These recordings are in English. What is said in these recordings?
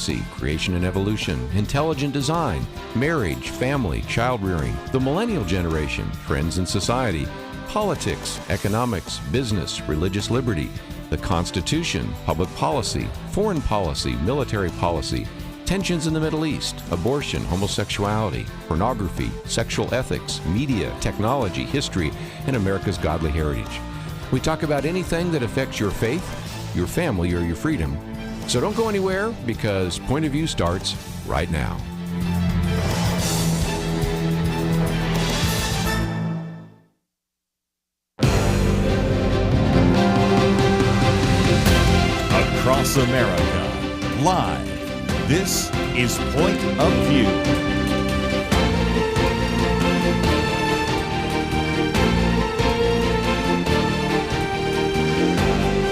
privacy, creation and evolution, intelligent design, marriage, family, child rearing, the millennial generation, trends in society, politics, economics, business, religious liberty, the Constitution, public policy, foreign policy, military policy, tensions in the Middle East, abortion, homosexuality, pornography, sexual ethics, media, technology, history, and America's godly heritage. We talk about anything that affects your faith, your family, or your freedom. So don't go anywhere, because Point of View starts right now. Across America, live. This is Point of View.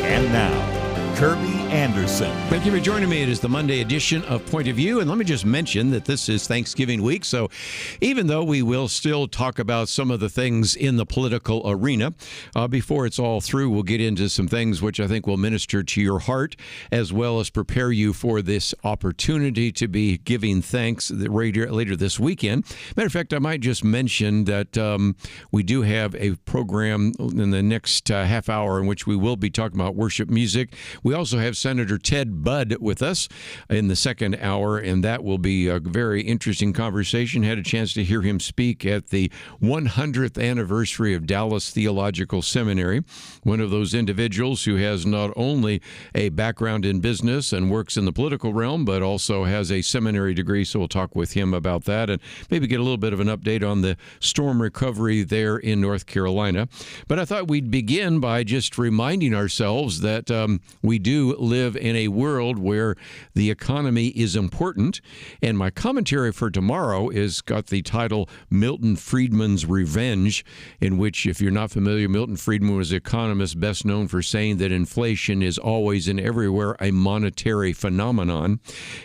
And now, Kerby Anderson. Thank you for joining me. It is the Monday edition of Point of View, and let me just mention that this is Thanksgiving week, so even though we will still talk about some of the things in the political arena, before it's all through, we'll get into some things which I think will minister to your heart, as well as prepare you for this opportunity to be giving thanks later this weekend. Matter of fact, I might just mention that we do have a program in the next half hour in which we will be talking about worship music. We also have Senator Ted Budd with us in the second hour, and that will be a very interesting conversation. Had a chance to hear him speak at the 100th anniversary of Dallas Theological Seminary, one of those individuals who has not only a background in business and works in the political realm, but also has a seminary degree, so we'll talk with him about that and maybe get a little bit of an update on the storm recovery there in North Carolina. But I thought we'd begin by just reminding ourselves that we do live in a world where the economy is important, and my commentary for tomorrow is got the title Milton Friedman's Revenge, in which, if you're not familiar, Milton Friedman was an economist best known for saying that inflation is always and everywhere a monetary phenomenon,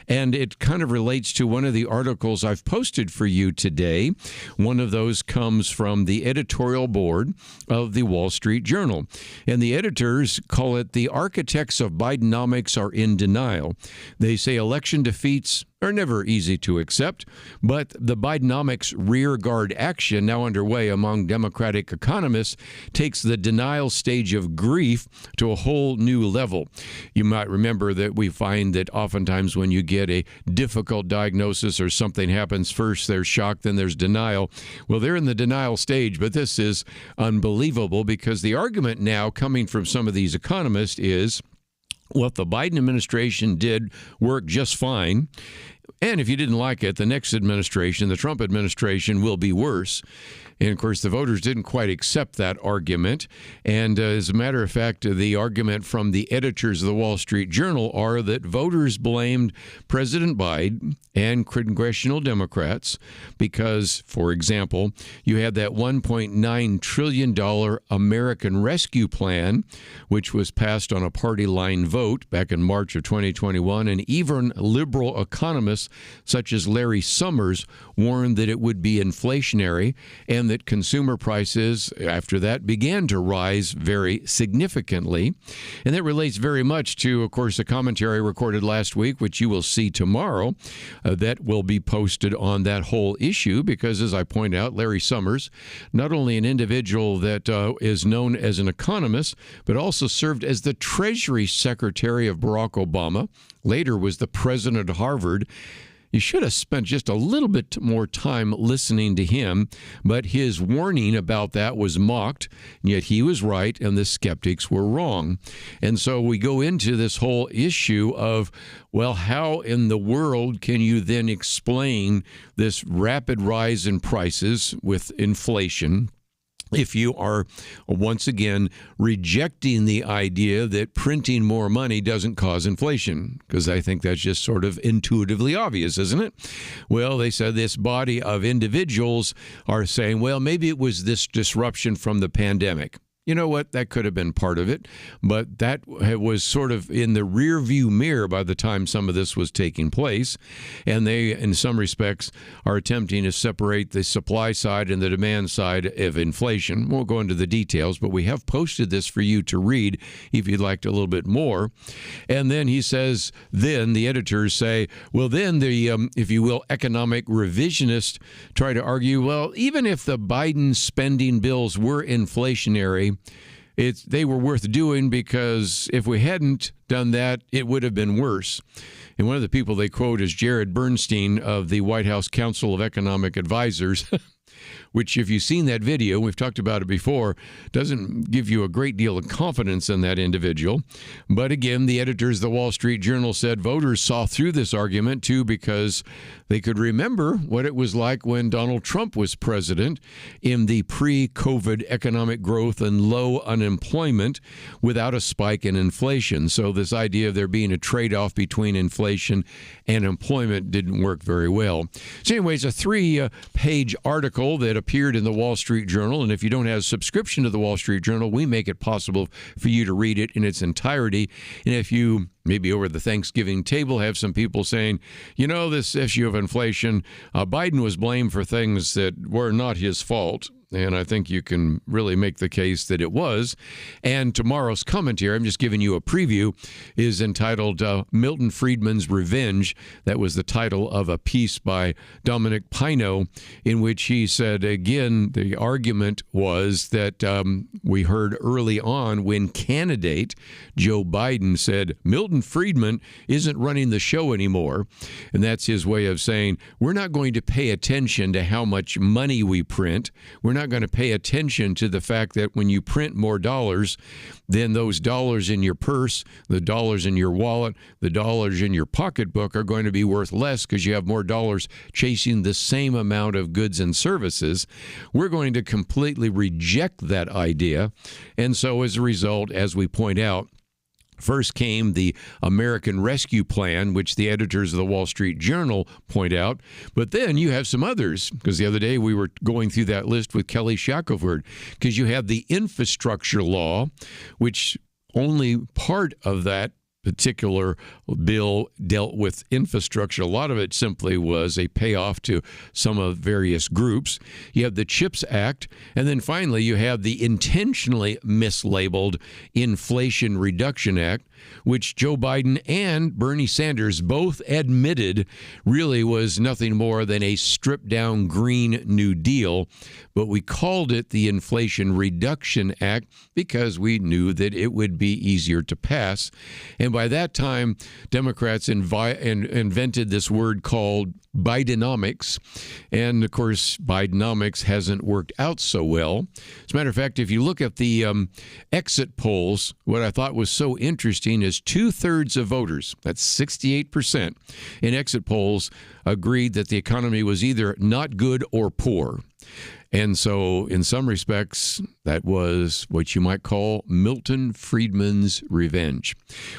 and it kind of relates to one of the articles I've posted for you today. One of those comes from the editorial board of the Wall Street Journal, and the editors call it "The Architects of Bidenomics are in denial." They say election defeats are never easy to accept, but the Bidenomics rearguard action now underway among Democratic economists takes the denial stage of grief to a whole new level. You might remember that we find that oftentimes when you get a difficult diagnosis or something happens, first there's shock, then there's denial. Well, they're in the denial stage, but this is unbelievable, because the argument now coming from some of these economists is, what the Biden administration did worked just fine, and if you didn't like it, the next administration, the Trump administration, will be worse. And, of course, the voters didn't quite accept that argument. And as a matter of fact, the argument from the editors of the Wall Street Journal are that voters blamed President Biden and congressional Democrats because, for example, you had that $1.9 trillion American Rescue Plan, which was passed on a party line vote back in March of 2021. And even liberal economists such as Larry Summers warned that it would be inflationary and that consumer prices after that began to rise very significantly. And that relates very much to, of course, a commentary recorded last week, which you will see tomorrow, that will be posted on that whole issue, because, as I point out, Larry Summers, not only an individual that is known as an economist, but also served as the Treasury Secretary of Barack Obama, later was the president of Harvard. You should have spent just a little bit more time listening to him, but his warning about that was mocked, yet he was right and the skeptics were wrong. And so we go into this whole issue of, well, how in the world can you then explain this rapid rise in prices with inflation if you are, once again, rejecting the idea that printing more money doesn't cause inflation? Because I think that's just sort of intuitively obvious, isn't it? Well, they said this body of individuals are saying, well, maybe it was this disruption from the pandemic. you know what, that could have been part of it, but that was sort of in the rear view mirror by the time some of this was taking place. And they, in some respects, are attempting to separate the supply side and the demand side of inflation. Won't go into the details, but we have posted this for you to read if you'd like a little bit more. And then he says, then the editors say, well, then the, if you will, economic revisionists try to argue, well, even if the Biden spending bills were inflationary, they were worth doing because if we hadn't done that, it would have been worse. And one of the people they quote is Jared Bernstein of the White House Council of Economic Advisors, which, if you've seen that video, we've talked about it before, doesn't give you a great deal of confidence in that individual. But again, the editors of the Wall Street Journal said voters saw through this argument, too, because they could remember what it was like when Donald Trump was president in the pre-COVID economic growth and low unemployment without a spike in inflation. So this idea of there being a trade-off between inflation and employment didn't work very well. So anyways, a 3-page article that appeared in the Wall Street Journal, and if you don't have a subscription to the Wall Street Journal, we make it possible for you to read it in its entirety. And if you maybe over the Thanksgiving table have some people saying, you know, this issue of inflation, Biden was blamed for things that were not his fault. And I think you can really make the case that it was. And tomorrow's commentary, I'm just giving you a preview, is entitled Milton Friedman's Revenge. That was the title of a piece by Dominic Pino, in which he said, again, the argument was that we heard early on when candidate Joe Biden said, Milton Friedman isn't running the show anymore. And that's his way of saying, we're not going to pay attention to how much money we print. We're not going to pay attention to the fact that when you print more dollars, then those dollars in your purse, the dollars in your wallet, the dollars in your pocketbook are going to be worth less because you have more dollars chasing the same amount of goods and services. We're going to completely reject that idea. And so as a result, as we point out, first came the American Rescue Plan, which the editors of the Wall Street Journal point out. But then you have some others, because the other day we were going through that list with Kelley Shackelford, because you have the infrastructure law, which only part of that particular bill dealt with infrastructure. A lot of it simply was a payoff to some of various groups. You have the CHIPS Act, and then finally you have the intentionally mislabeled Inflation Reduction Act, which Joe Biden and Bernie Sanders both admitted really was nothing more than a stripped-down Green New Deal. But we called it the Inflation Reduction Act because we knew that it would be easier to pass. And by that time, Democrats invented this word called Bidenomics. And, of course, Bidenomics hasn't worked out so well. As a matter of fact, if you look at the exit polls, what I thought was so interesting is 2/3 of voters, that's 68%, in exit polls agreed that the economy was either not good or poor. And so, in some respects, that was what you might call Milton Friedman's revenge.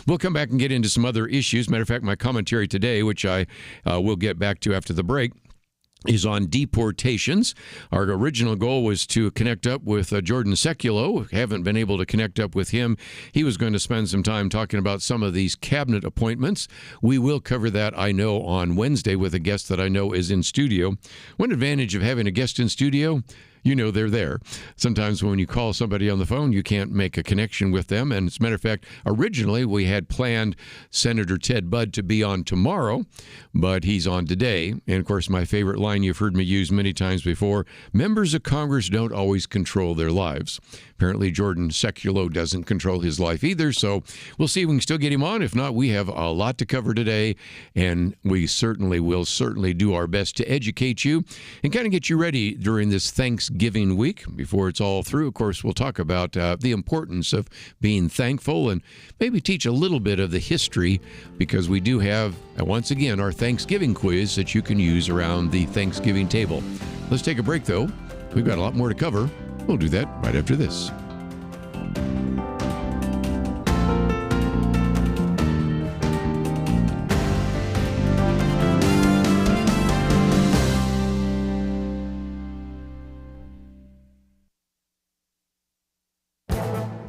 We'll come back and get into some other issues. Matter of fact, my commentary today, which I will get back to after the break, is on deportations. Our original goal was to connect up with Jordan Sekulow. Haven't been able to connect up with him. He was going to spend some time talking about some of these cabinet appointments. We will cover that, I know, on Wednesday with a guest that I know is in studio. One advantage of having a guest in studio, you know they're there. Sometimes when you call somebody on the phone, you can't make a connection with them. And as a matter of fact, originally we had planned Senator Ted Budd to be on tomorrow, but he's on today. And of course, my favorite line you've heard me use many times before, members of Congress don't always control their lives. Apparently, Jordan Sekulow doesn't control his life either, so we'll see if we can still get him on. If not, we have a lot to cover today, and we certainly will do our best to educate you and kind of get you ready during this Thanksgiving week. Before it's all through, of course, we'll talk about the importance of being thankful and maybe teach a little bit of the history, because we do have, once again, our Thanksgiving quiz that you can use around the Thanksgiving table. Let's take a break, though. We've got a lot more to cover. We'll do that right after this.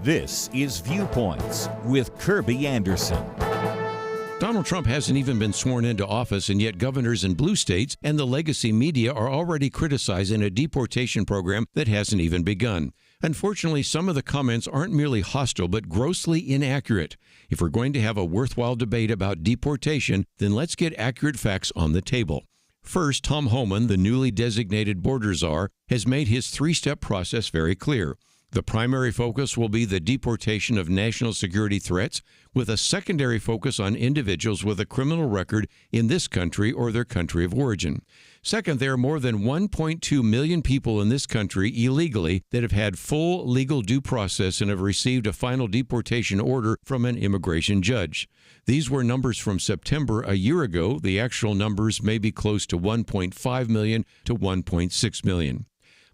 This is Viewpoints with Kerby Anderson. Donald Trump hasn't even been sworn into office, and yet governors in blue states and the legacy media are already criticizing a deportation program that hasn't even begun. Unfortunately, some of the comments aren't merely hostile, but grossly inaccurate. If we're going to have a worthwhile debate about deportation, then let's get accurate facts on the table. First, Tom Homan, the newly designated border czar, has made his three-step process very clear. The primary focus will be the deportation of national security threats, with a secondary focus on individuals with a criminal record in this country or their country of origin. Second, there are more than 1.2 million people in this country illegally that have had full legal due process and have received a final deportation order from an immigration judge. These were numbers from September a year ago. The actual numbers may be close to 1.5 million to 1.6 million.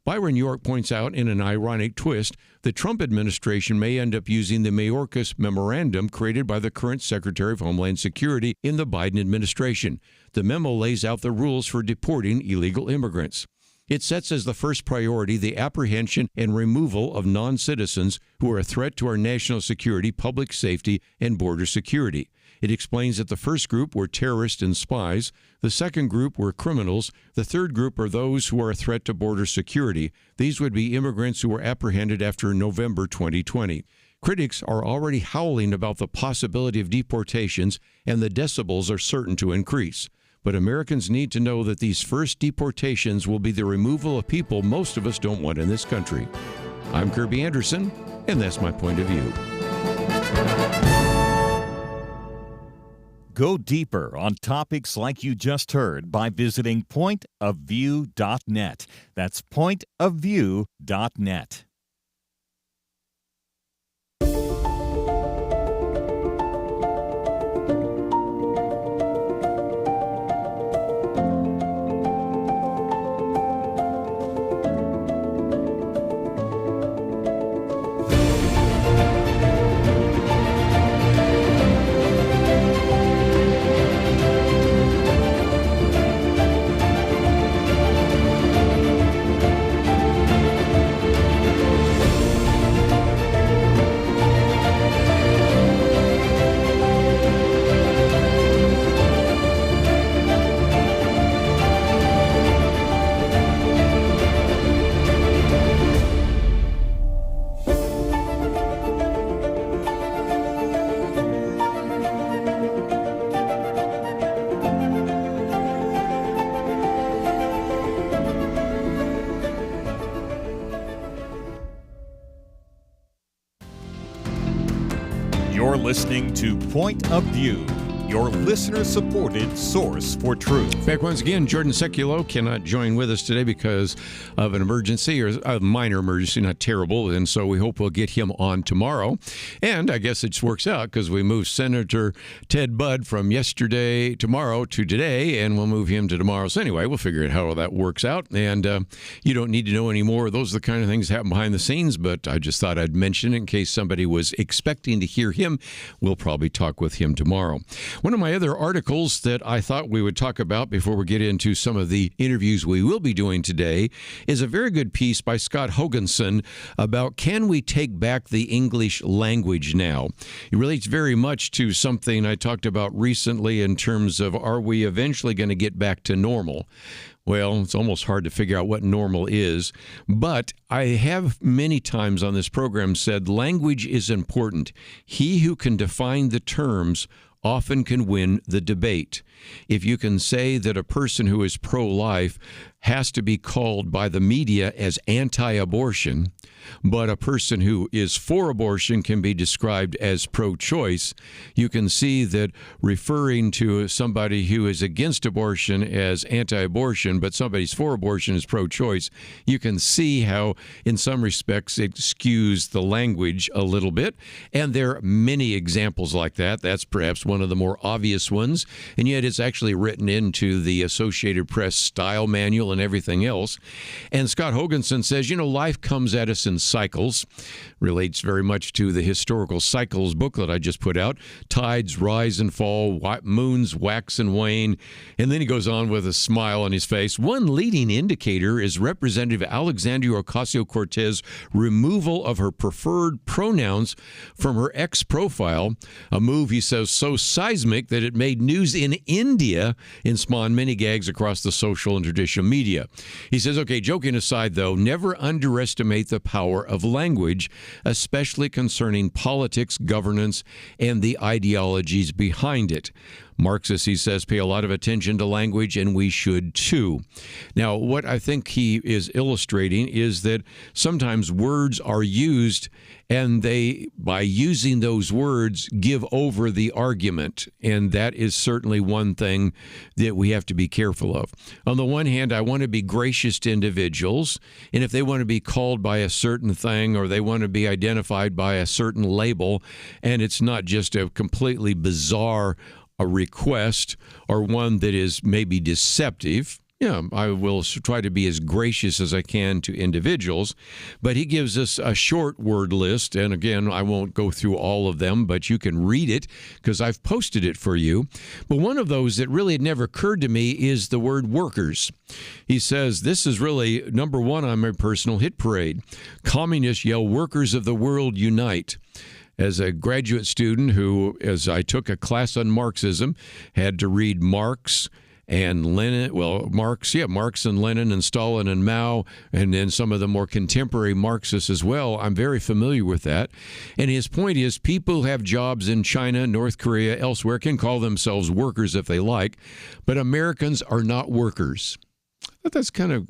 Byron York points out in an ironic twist, the Trump administration may end up using the Mayorkas Memorandum created by the current Secretary of Homeland Security in the Biden administration. The memo lays out the rules for deporting illegal immigrants. It sets as the first priority the apprehension and removal of non-citizens who are a threat to our national security, public safety, and border security. It explains that the first group were terrorists and spies, the second group were criminals, the third group are those who are a threat to border security. These would be immigrants who were apprehended after November 2020. Critics are already howling about the possibility of deportations, and the decibels are certain to increase. But Americans need to know that these first deportations will be the removal of people most of us don't want in this country. I'm Kerby Anderson, and that's my point of view. Go deeper on topics like you just heard by visiting pointofview.net. That's pointofview.net. You're listening to Point of View, your listener-supported source for truth. Back once again, Jordan Seculo cannot join with us today because of an emergency, or a minor emergency, not terrible, and so we hope we'll get him on tomorrow. And I guess it just works out because we moved Senator Ted Budd from tomorrow to today, and we'll move him to tomorrow. So anyway, we'll figure out how that works out, and you don't need to know any more. Those are the kind of things that happen behind the scenes, but I just thought I'd mention it in case somebody was expecting to hear him. We'll probably talk with him tomorrow. One of my other articles that I thought we would talk about before we get into some of the interviews we will be doing today is a very good piece by Scott Hoganson about can we take back the English language now? It relates very much to something I talked about recently in terms of are we eventually going to get back to normal? Well, it's almost hard to figure out what normal is, but I have many times on this program said language is important. He who can define the terms often can win the debate. If you can say that a person who is pro-life has to be called by the media as anti-abortion, but a person who is for abortion can be described as pro-choice, you can see that referring to somebody who is against abortion as anti-abortion, but somebody's for abortion as pro-choice, you can see how, in some respects, it skews the language a little bit. And there are many examples like that. That's perhaps one of the more obvious ones. And yet it's actually written into the Associated Press style manual smile and everything else. And Scott Hoganson says, life comes at us in cycles. Relates very much to the historical cycles booklet I just put out. Tides rise and fall, moons wax and wane. And then he goes on with a smile on his face. One leading indicator is Representative Alexandria Ocasio-Cortez removal of her preferred pronouns from her X profile, a move, he says, so seismic that it made news in India and spawned many gags across the social and traditional media. He says, okay, joking aside, though, never underestimate the power of language, especially concerning politics, governance, and the ideologies behind it. Marxists, he says, pay a lot of attention to language, and we should too. Now, what I think he is illustrating is that sometimes words are used, and they, by using those words, give over the argument. And that is certainly one thing that we have to be careful of. On the one hand, I want to be gracious to individuals, and if they want to be called by a certain thing or they want to be identified by a certain label, and it's not just a completely bizarre a request or one that is maybe deceptive, I will try to be as gracious as I can to individuals. But he gives us a short word list. And again, I won't go through all of them, but you can read it because I've posted it for you. But one of those that really had never occurred to me is the word workers. He says, this is really number one on my personal hit parade. Communists yell, workers of the world unite. As a graduate student who, as I took a class on Marxism, had to read Marx and Lenin, Marx and Lenin and Stalin and Mao, and then some of the more contemporary Marxists as well. I'm very familiar with that. And his point is people who have jobs in China, North Korea, elsewhere can call themselves workers if they like, but Americans are not workers. But that's kind of,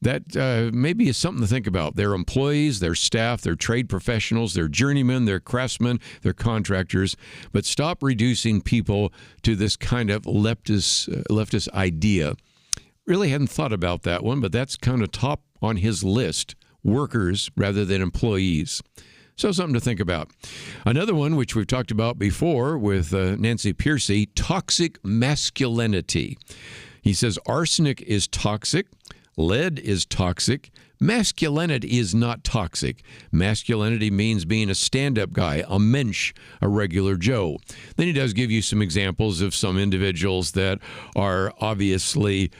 that maybe is something to think about. They're employees, they're staff, they're trade professionals, they're journeymen, they're craftsmen, they're contractors. But stop reducing people to this kind of leftist idea. Really hadn't thought about that one, but that's kind of top on his list. Workers rather than employees. So something to think about. Another one, which we've talked about before with Nancy Pearcey, toxic masculinity. He says arsenic is toxic, lead is toxic, masculinity is not toxic. Masculinity means being a stand-up guy, a mensch, a regular Joe. Then he does give you some examples of some individuals that are obviously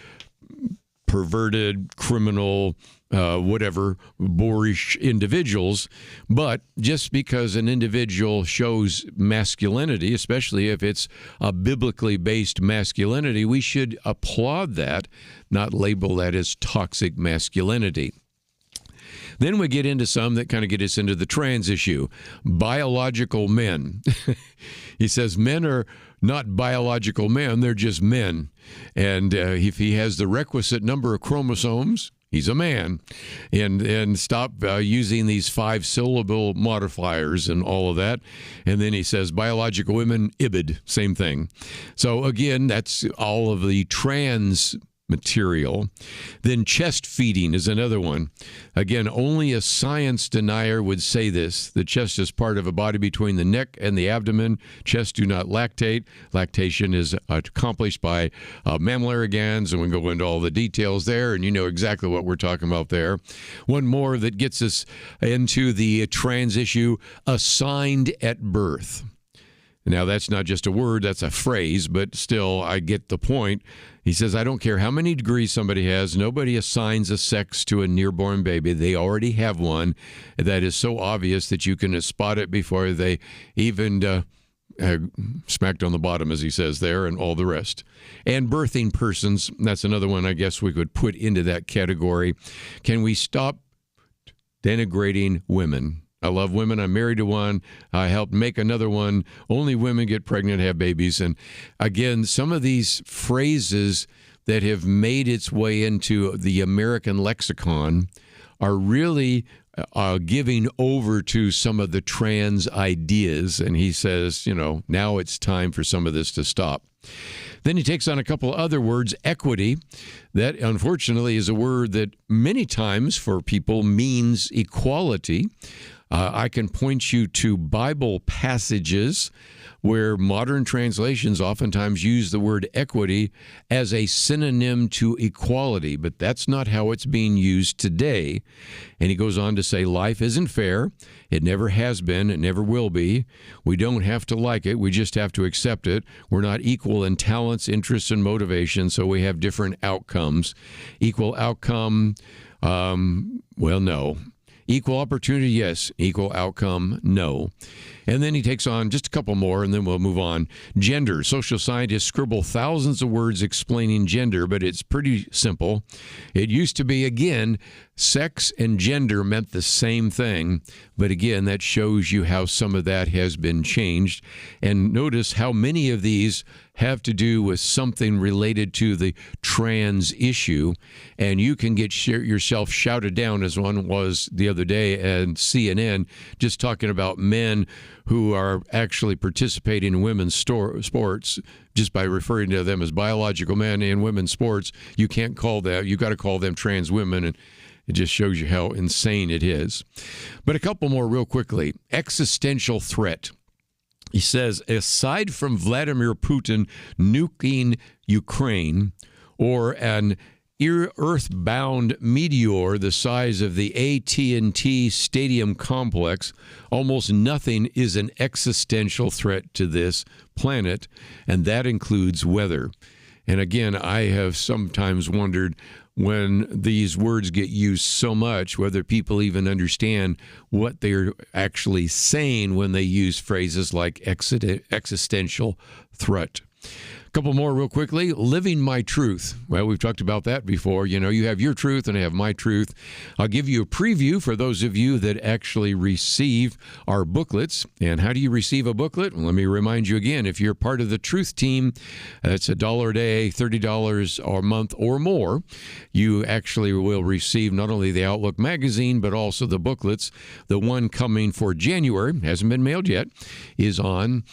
perverted, criminal, whatever, boorish individuals. But just because an individual shows masculinity, especially if it's a biblically based masculinity, we should applaud that, not label that as toxic masculinity. Then we get into some that kind of get us into the trans issue. Biological men. He says men are not biological men, they're just men. And if he has the requisite number of chromosomes, he's a man. And stop using these 5-syllable modifiers and all of that. And then he says biological women, ibid, same thing. So again, that's all of the trans material. Then chest feeding is another one. Again, only a science denier would say this. The chest is part of a body between the neck and the abdomen. Chests do not lactate. Lactation is accomplished by mammillary glands, and we can go into all the details there, and you know exactly what we're talking about there. One more that gets us into the trans issue, assigned at birth. Now, that's not just a word, that's a phrase, but still, I get the point. He says, I don't care how many degrees somebody has, nobody assigns a sex to a nearborn baby. They already have one that is so obvious that you can spot it before they even smacked on the bottom, as he says there, and all the rest. And birthing persons, that's another one I guess we could put into that category. Can we stop denigrating women? I love women. I'm married to one. I helped make another one. Only women get pregnant, have babies. And again, some of these phrases that have made its way into the American lexicon are really giving over to some of the trans ideas. And he says, now it's time for some of this to stop. Then he takes on a couple other words, equity. That, unfortunately, is a word that many times for people means equality. I can point you to Bible passages where modern translations oftentimes use the word equity as a synonym to equality, but that's not how it's being used today. And he goes on to say, life isn't fair. It never has been. It never will be. We don't have to like it. We just have to accept it. We're not equal in talents, interests, and motivation, so we have different outcomes. Equal outcome, well, no. Equal opportunity, yes. Equal outcome, no. And then he takes on just a couple more, and then we'll move on. Gender. Social scientists scribble thousands of words explaining gender, but it's pretty simple. It used to be, again, sex and gender meant the same thing. But again, that shows you how some of that has been changed. And notice how many of these have to do with something related to the trans issue. And you can get yourself shouted down, as one was the other day at CNN, just talking about men who are actually participating in women's sports just by referring to them as biological men in women's sports. You can't call that. You got to call them trans women. And it just shows you how insane it is. But a couple more real quickly. Existential threat. He says, aside from Vladimir Putin nuking Ukraine or an earthbound meteor the size of the AT&T Stadium complex, almost nothing is an existential threat to this planet, and that includes weather. And again, I have sometimes wondered when these words get used so much, whether people even understand what they're actually saying when they use phrases like existential threat. A couple more real quickly. Living my truth. Well, we've talked about that before. You know, you have your truth and I have my truth. I'll give you a preview for those of you that actually receive our booklets. And how do you receive a booklet? Well, let me remind you again, if you're part of the Truth Team, it's $1 a day, $30 a month or more. You actually will receive not only the Outlook magazine, but also the booklets. The one coming for January, hasn't been mailed yet, is on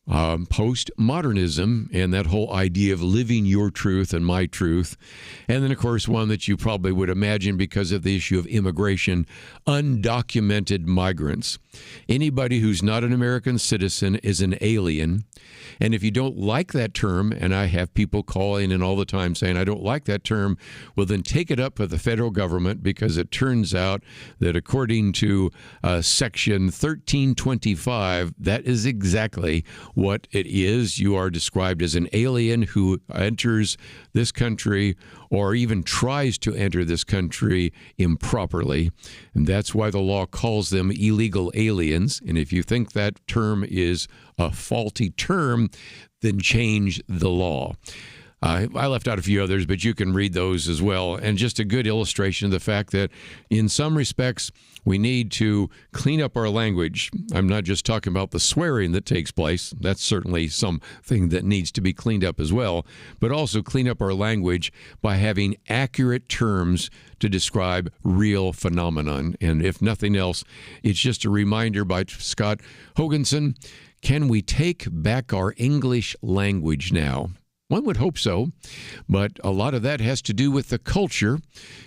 postmodernism and that whole idea of living your truth and my truth. And then, of course, one that you probably would imagine because of the issue of immigration, undocumented migrants. Anybody who's not an American citizen is an alien. And if you don't like that term, and I have people calling in all the time saying, I don't like that term, well, then take it up with the federal government, because it turns out that according to Section 1325, that is exactly what it is. You are described as an alien who enters this country or even tries to enter this country improperly. And that's why the law calls them illegal aliens. And if you think that term is a faulty term, then change the law. I left out a few others, but you can read those as well. And just a good illustration of the fact that in some respects, we need to clean up our language. I'm not just talking about the swearing that takes place. That's certainly something that needs to be cleaned up as well, but also clean up our language by having accurate terms to describe real phenomenon. And if nothing else, it's just a reminder by Scott Hoganson, can we take back our English language now? One would hope so, but a lot of that has to do with the culture.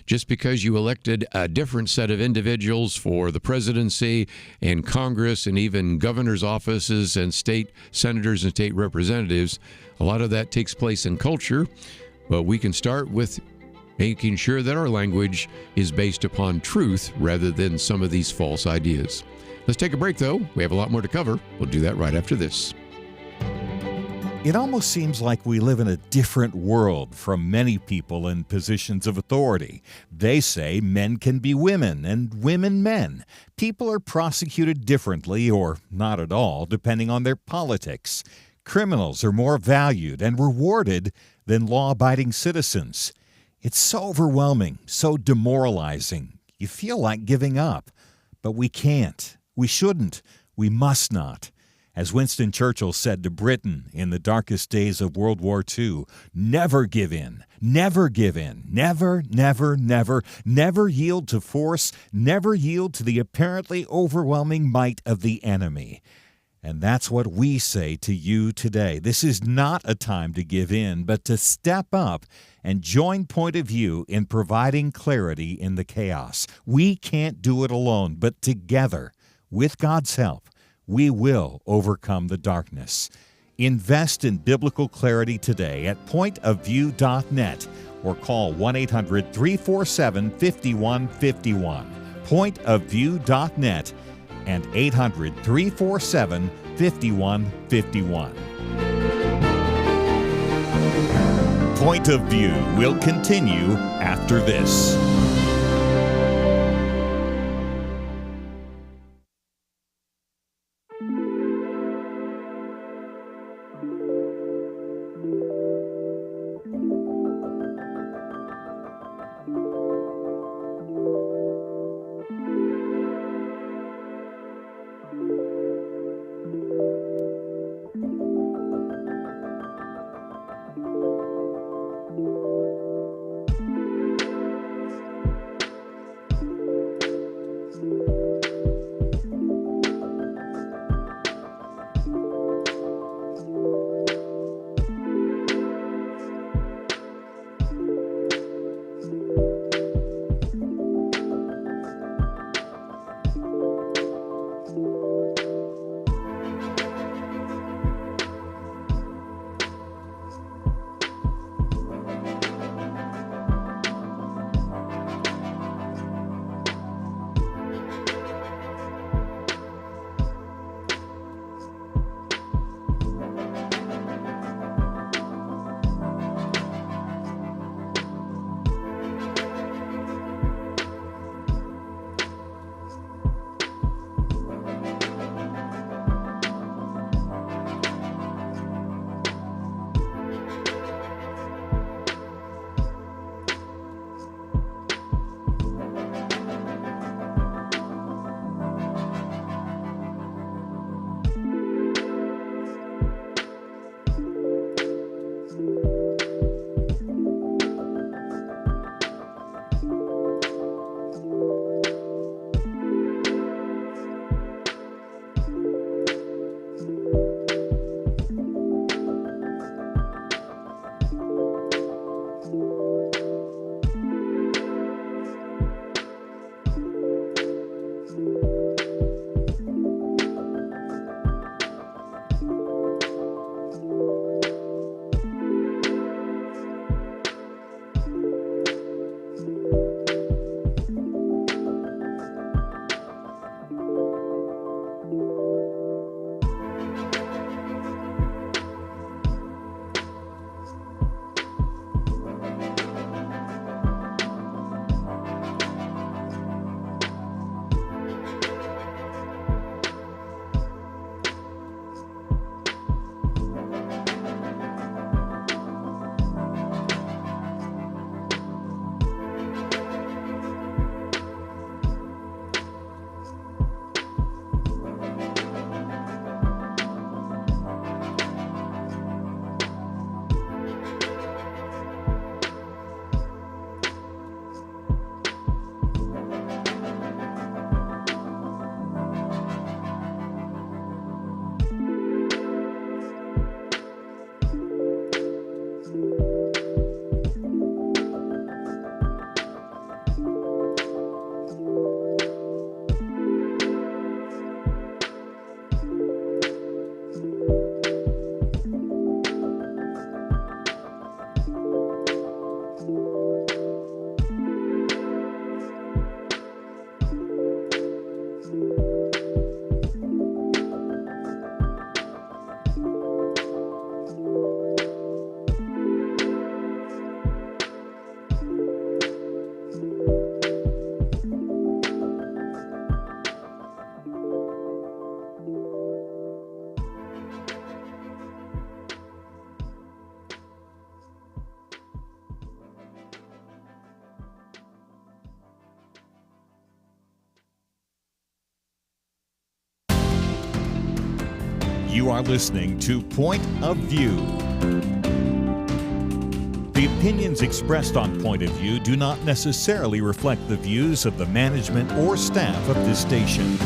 Just because you elected a different set of individuals for the presidency and Congress and even governor's offices and state senators and state representatives, a lot of that takes place in culture. But we can start with making sure that our language is based upon truth rather than some of these false ideas. Let's take a break, though. We have a lot more to cover. We'll do that right after this. It almost seems like we live in a different world from many people in positions of authority. They say men can be women and women men. People are prosecuted differently or not at all, depending on their politics. Criminals are more valued and rewarded than law-abiding citizens. It's so overwhelming, so demoralizing. You feel like giving up, but we can't. We shouldn't. We must not. As Winston Churchill said to Britain in the darkest days of World War II, never give in, never give in, never, never, never, never yield to force, never yield to the apparently overwhelming might of the enemy. And that's what we say to you today. This is not a time to give in, but to step up and join Point of View in providing clarity in the chaos. We can't do it alone, but together, with God's help, we will overcome the darkness. Invest in biblical clarity today at pointofview.net or call 1-800-347-5151. Pointofview.net and 800-347-5151. Point of View will continue after this. You are listening to Point of View. The opinions expressed on Point of View do not necessarily reflect the views of the management or staff of this station.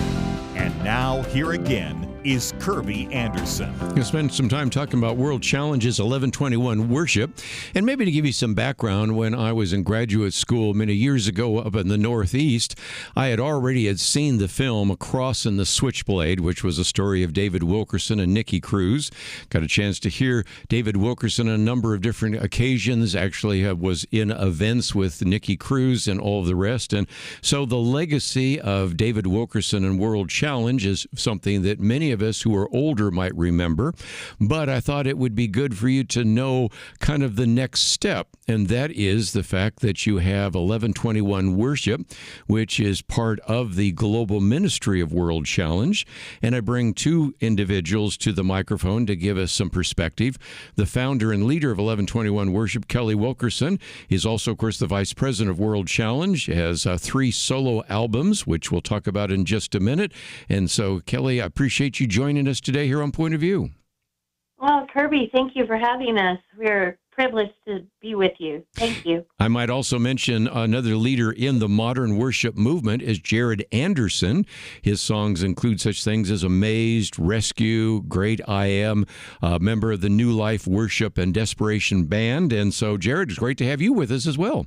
And now, here again, is Kerby Anderson. I'm going to spend some time talking about World Challenges 1121 Worship. And maybe to give you some background, when I was in graduate school many years ago up in the Northeast, I had already seen the film Across in the Switchblade, which was a story of David Wilkerson and Nicky Cruz. Got a chance to hear David Wilkerson on a number of different occasions, actually was in events with Nicky Cruz and all of the rest. And so the legacy of David Wilkerson and World Challenge is something that many of us who are older might remember, but I thought it would be good for you to know kind of the next step, and that is the fact that you have 1121 Worship, which is part of the global ministry of World Challenge, and I bring two individuals to the microphone to give us some perspective. The founder and leader of 1121 Worship, Kelly Wilkerson, is also, of course, the vice president of World Challenge, has 3 solo albums, which we'll talk about in just a minute, and so, Kelly, I appreciate you joining us today here on Point of View. Well, Kerby, thank you for having us. We're privileged to be with you. Thank you. I might also mention another leader in the modern worship movement is Jared Anderson. His songs include such things as Amazed, Rescue, Great I Am, a member of the New Life Worship and Desperation Band. And so, Jared, it's great to have you with us as well.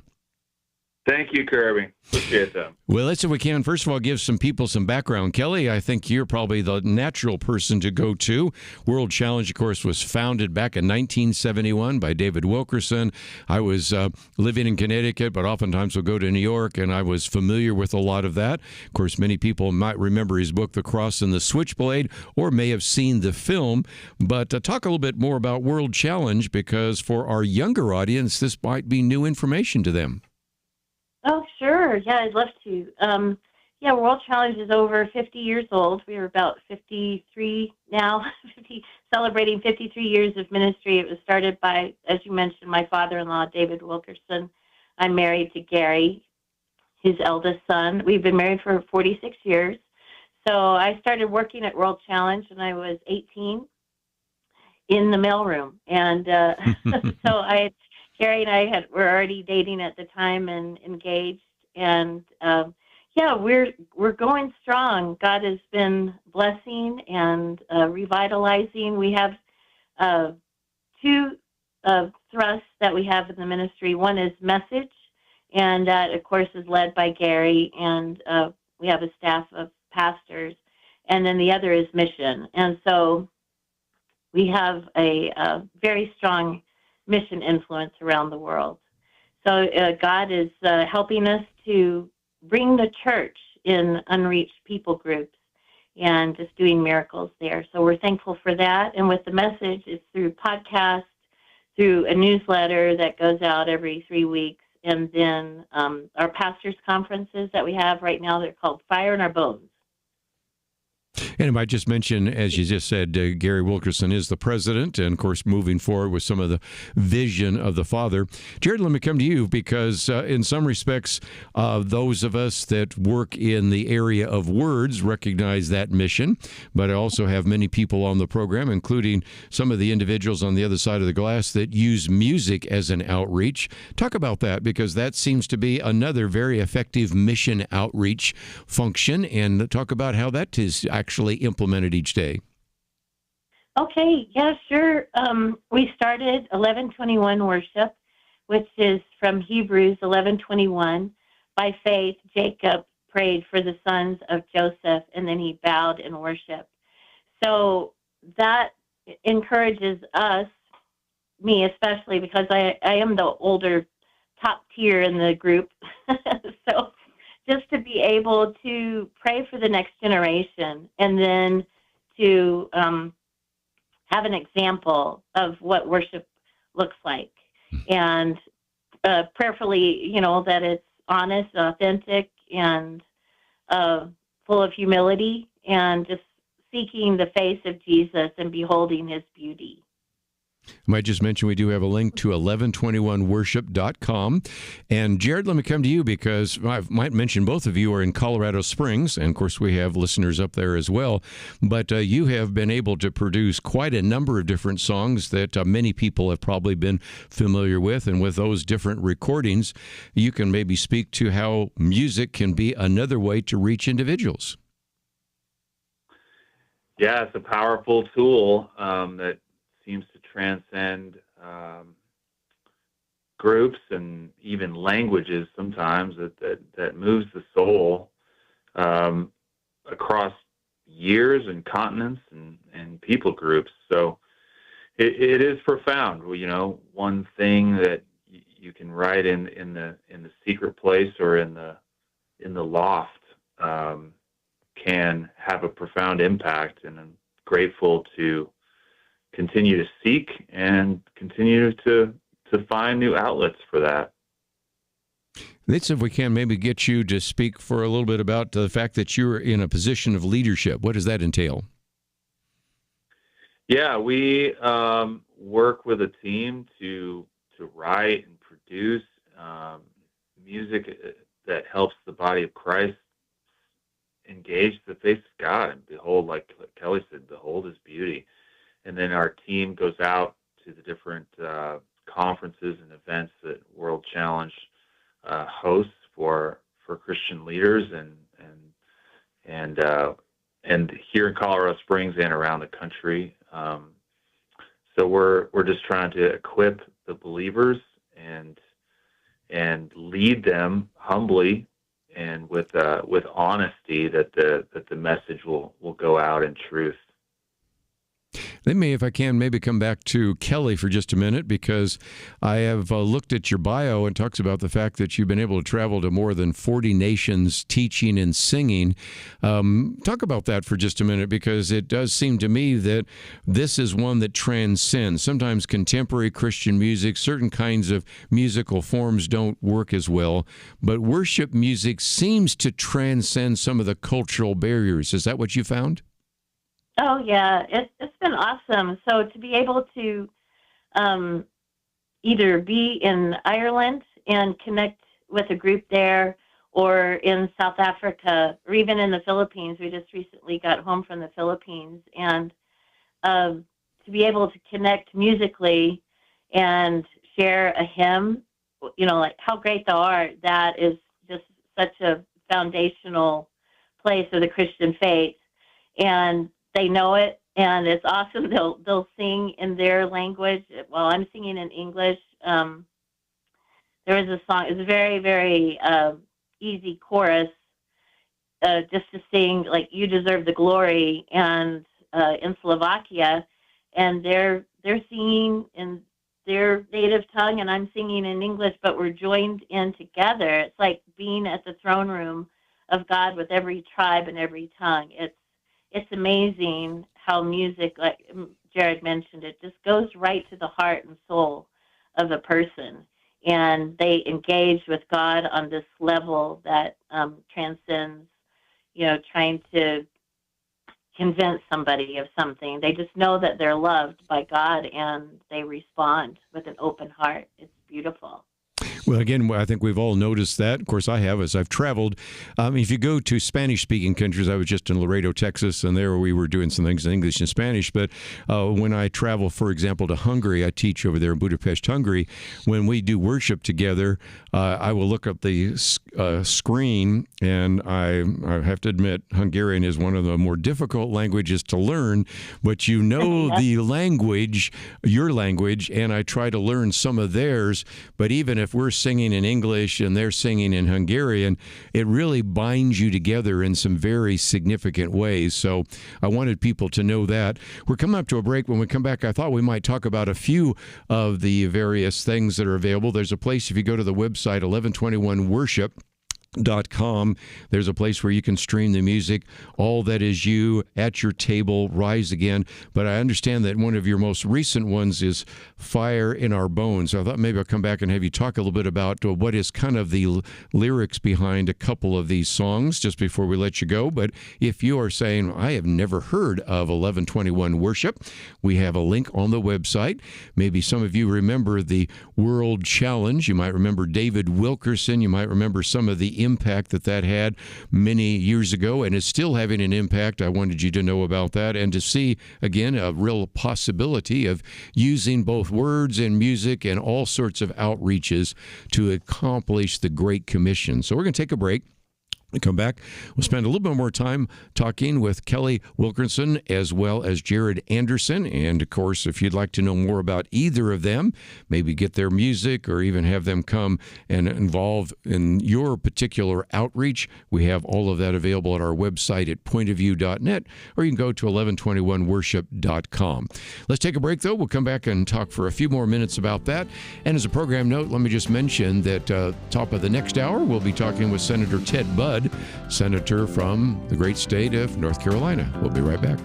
Thank you, Kerby. Appreciate that. Well, let's see if we can, first of all, give some people some background. Kelly, I think you're probably the natural person to go to. World Challenge, of course, was founded back in 1971 by David Wilkerson. I was living in Connecticut, but oftentimes would go to New York, and I was familiar with a lot of that. Of course, many people might remember his book, The Cross and the Switchblade, or may have seen the film. But talk a little bit more about World Challenge, because for our younger audience, this might be new information to them. Oh, sure. Yeah, I'd love to. World Challenge is over 50 years old. We are about 53 now, celebrating 53 years of ministry. It was started by, as you mentioned, my father-in-law, David Wilkerson. I'm married to Gary, his eldest son. We've been married for 46 years. So I started working at World Challenge when I was 18 in the mailroom. And so Gary and I were already dating at the time and engaged, and we're going strong. God has been blessing and revitalizing. We have 2 thrusts that we have in the ministry. One is message, and that, of course, is led by Gary, and we have a staff of pastors, and then the other is mission. And so we have a very strong mission influence around the world. So God is helping us to bring the church in unreached people groups and just doing miracles there. So we're thankful for that. And with the message, it's through podcasts, through a newsletter that goes out every 3 weeks, and then our pastors' conferences that we have right now, they're called Fire in Our Bones. And I might just mention, as you just said, Gary Wilkerson is the president, and of course, moving forward with some of the vision of the father. Jared, let me come to you, because in some respects, those of us that work in the area of words recognize that mission, but I also have many people on the program, including some of the individuals on the other side of the glass that use music as an outreach. Talk about that, because that seems to be another very effective mission outreach function, and talk about how that is actually implemented each day. Okay, yeah, sure. We started 1121 Worship, which is from Hebrews 11:21. By faith, Jacob prayed for the sons of Joseph, and then he bowed in worship. So that encourages us, me especially, because I am the older top tier in the group. So just to be able to pray for the next generation, and then to have an example of what worship looks like, and prayerfully, that it's honest, authentic, and full of humility, and just seeking the face of Jesus and beholding his beauty. I might just mention we do have a link to 1121worship.com. And Jared, let me come to you, because I might mention both of you are in Colorado Springs, and of course we have listeners up there as well. But you have been able to produce quite a number of different songs that many people have probably been familiar with. And with those different recordings, you can maybe speak to how music can be another way to reach individuals. Yeah, it's a powerful tool that seems to transcend groups and even languages sometimes that moves the soul across years and continents and people groups. So it is profound. One thing that you can write in the secret place or in the loft can have a profound impact, and I'm grateful to continue to seek and continue to find new outlets for that. Let's see if we can maybe get you to speak for a little bit about the fact that you're in a position of leadership. What does that entail? Yeah, we work with a team to write and produce music that helps the body of Christ engage the face of God and behold, like Kelley said, behold his beauty. And then our team goes out to the different conferences and events that World Challenge hosts for Christian leaders and here in Colorado Springs and around the country. So we're just trying to equip the believers and lead them humbly and with honesty that the message will go out in truth. Let me, if I can, maybe come back to Kelley for just a minute, because I have looked at your bio and talks about the fact that you've been able to travel to more than 40 nations teaching and singing. Talk about that for just a minute, because it does seem to me that this is one that transcends. Sometimes contemporary Christian music, certain kinds of musical forms don't work as well, but worship music seems to transcend some of the cultural barriers. Is that what you found? Oh, yeah, it's been awesome. So to be able to either be in Ireland and connect with a group there, or in South Africa, or even in the Philippines. We just recently got home from the Philippines, and to be able to connect musically and share a hymn, like How Great Thou Art, that is just such a foundational place of the Christian faith. And they know it, and it's awesome. They'll sing in their language while I'm singing in English. There was a song. It's a very, very easy chorus, just to sing like "You Deserve the Glory," and in Slovakia, and they're singing in their native tongue, and I'm singing in English, but we're joined in together. It's like being at the throne room of God with every tribe and every tongue. It's amazing how music, like Jared mentioned, it just goes right to the heart and soul of a person. And they engage with God on this level that transcends, trying to convince somebody of something. They just know that they're loved by God, and they respond with an open heart. It's beautiful. Well, again, I think we've all noticed that. Of course, I have as I've traveled. If you go to Spanish-speaking countries, I was just in Laredo, Texas, and there we were doing some things in English and Spanish. But when I travel, for example, to Hungary, I teach over there in Budapest, Hungary. When we do worship together, I will look up the screen, and I have to admit, Hungarian is one of the more difficult languages to learn. But the language, your language, and I try to learn some of theirs. But even if we're singing in English and they're singing in Hungarian, it really binds you together in some very significant ways. So I wanted people to know that. We're coming up to a break. When we come back, I thought we might talk about a few of the various things that are available. There's a place, if you go to the website, 1121worship.com. There's a place where you can stream the music, All That Is You, At Your Table, Rise Again. But I understand that one of your most recent ones is Fire in Our Bones. So I thought maybe I'll come back and have you talk a little bit about what is kind of the lyrics behind a couple of these songs just before we let you go. But if you are saying, I have never heard of 1121 Worship, we have a link on the website. Maybe some of you remember the World Challenge. You might remember David Wilkerson. You might remember some of the impact that had many years ago, and is still having an impact. I wanted you to know about that, and to see, again, a real possibility of using both words and music and all sorts of outreaches to accomplish the Great Commission. So we're going to take a break. We come back, we'll spend a little bit more time talking with Kelly Wilkerson as well as Jared Anderson. And, of course, if you'd like to know more about either of them, maybe get their music or even have them come and involve in your particular outreach, we have all of that available at our website at pointofview.net, or you can go to 1121worship.com. Let's take a break, though. We'll come back and talk for a few more minutes about that. And as a program note, let me just mention that top of the next hour, we'll be talking with Senator Ted Budd, senator from the great state of North Carolina. We'll be right back.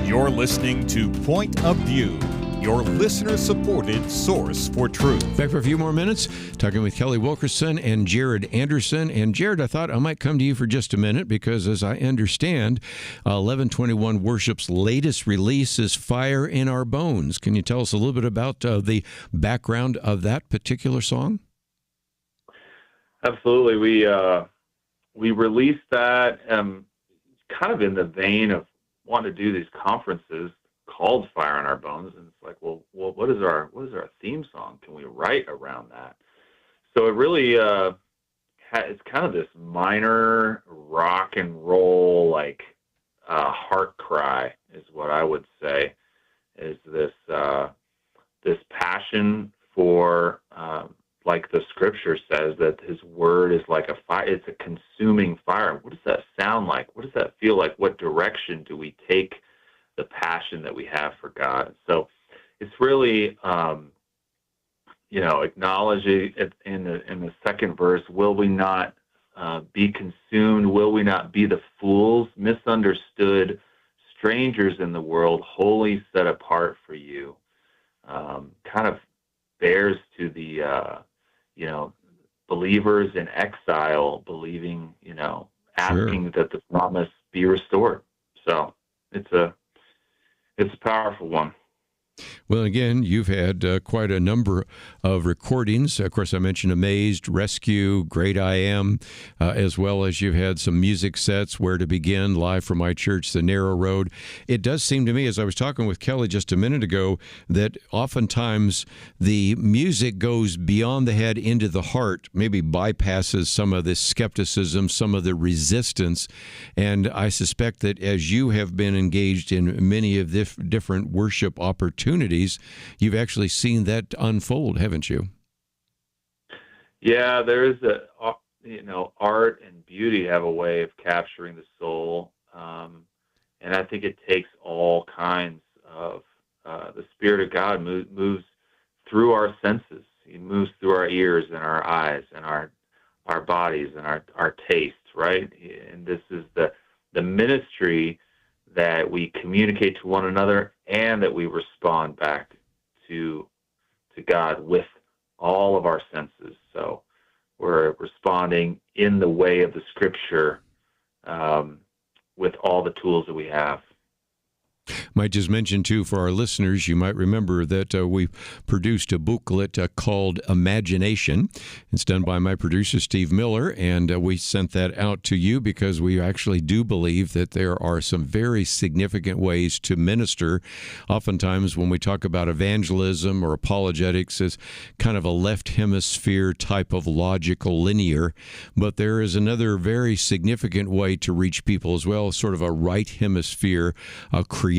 You're listening to Point of View, your listener-supported source for truth. Back for a few more minutes, talking with Kelly Wilkerson and Jared Anderson. And Jared, I thought I might come to you for just a minute because, as I understand, 1121 Worship's latest release is Fire in Our Bones. Can you tell us a little bit about the background of that particular song? Absolutely. We released that kind of in the vein of wanting to do these conferences called Fire in Our Bones, and it's like, well, what is our theme song? Can we write around that? So it really it's kind of this minor rock and roll, like heart cry is what I would say. Is this passion for like the scripture says, that his word is like a fire. It's a consuming fire. What does that sound like? What does that feel like? What direction do we take the passion that we have for God? So it's really acknowledging it in the second verse, will we not be consumed? Will we not be the fools, misunderstood, strangers in the world, wholly set apart for you? Kind of bears to the, believers in exile, believing, asking that the promise be restored. So it's a powerful one. Well, again, you've had quite a number of recordings. Of course, I mentioned Amazed, Rescue, Great I Am, as well as you've had some music sets, Where to Begin, Live from My Church, The Narrow Road. It does seem to me, as I was talking with Kelley just a minute ago, that oftentimes the music goes beyond the head into the heart, maybe bypasses some of the skepticism, some of the resistance. And I suspect that as you have been engaged in many of the different worship opportunities, you've actually seen that unfold, haven't you? Yeah, there is art and beauty have a way of capturing the soul, and I think it takes all kinds of the Spirit of God moves through our senses. He moves through our ears and our eyes and our bodies and our tastes, right? And this is the ministry that we communicate to one another and that we respond back to God with all of our senses. So we're responding in the way of the Scripture with all the tools that we have. Might just mention, too, for our listeners, you might remember that we produced a booklet called Imagination. It's done by my producer, Steve Miller, and we sent that out to you because we actually do believe that there are some very significant ways to minister. Oftentimes, when we talk about evangelism or apologetics, it's kind of a left hemisphere type of logical linear, but there is another very significant way to reach people as well, sort of a right hemisphere creative.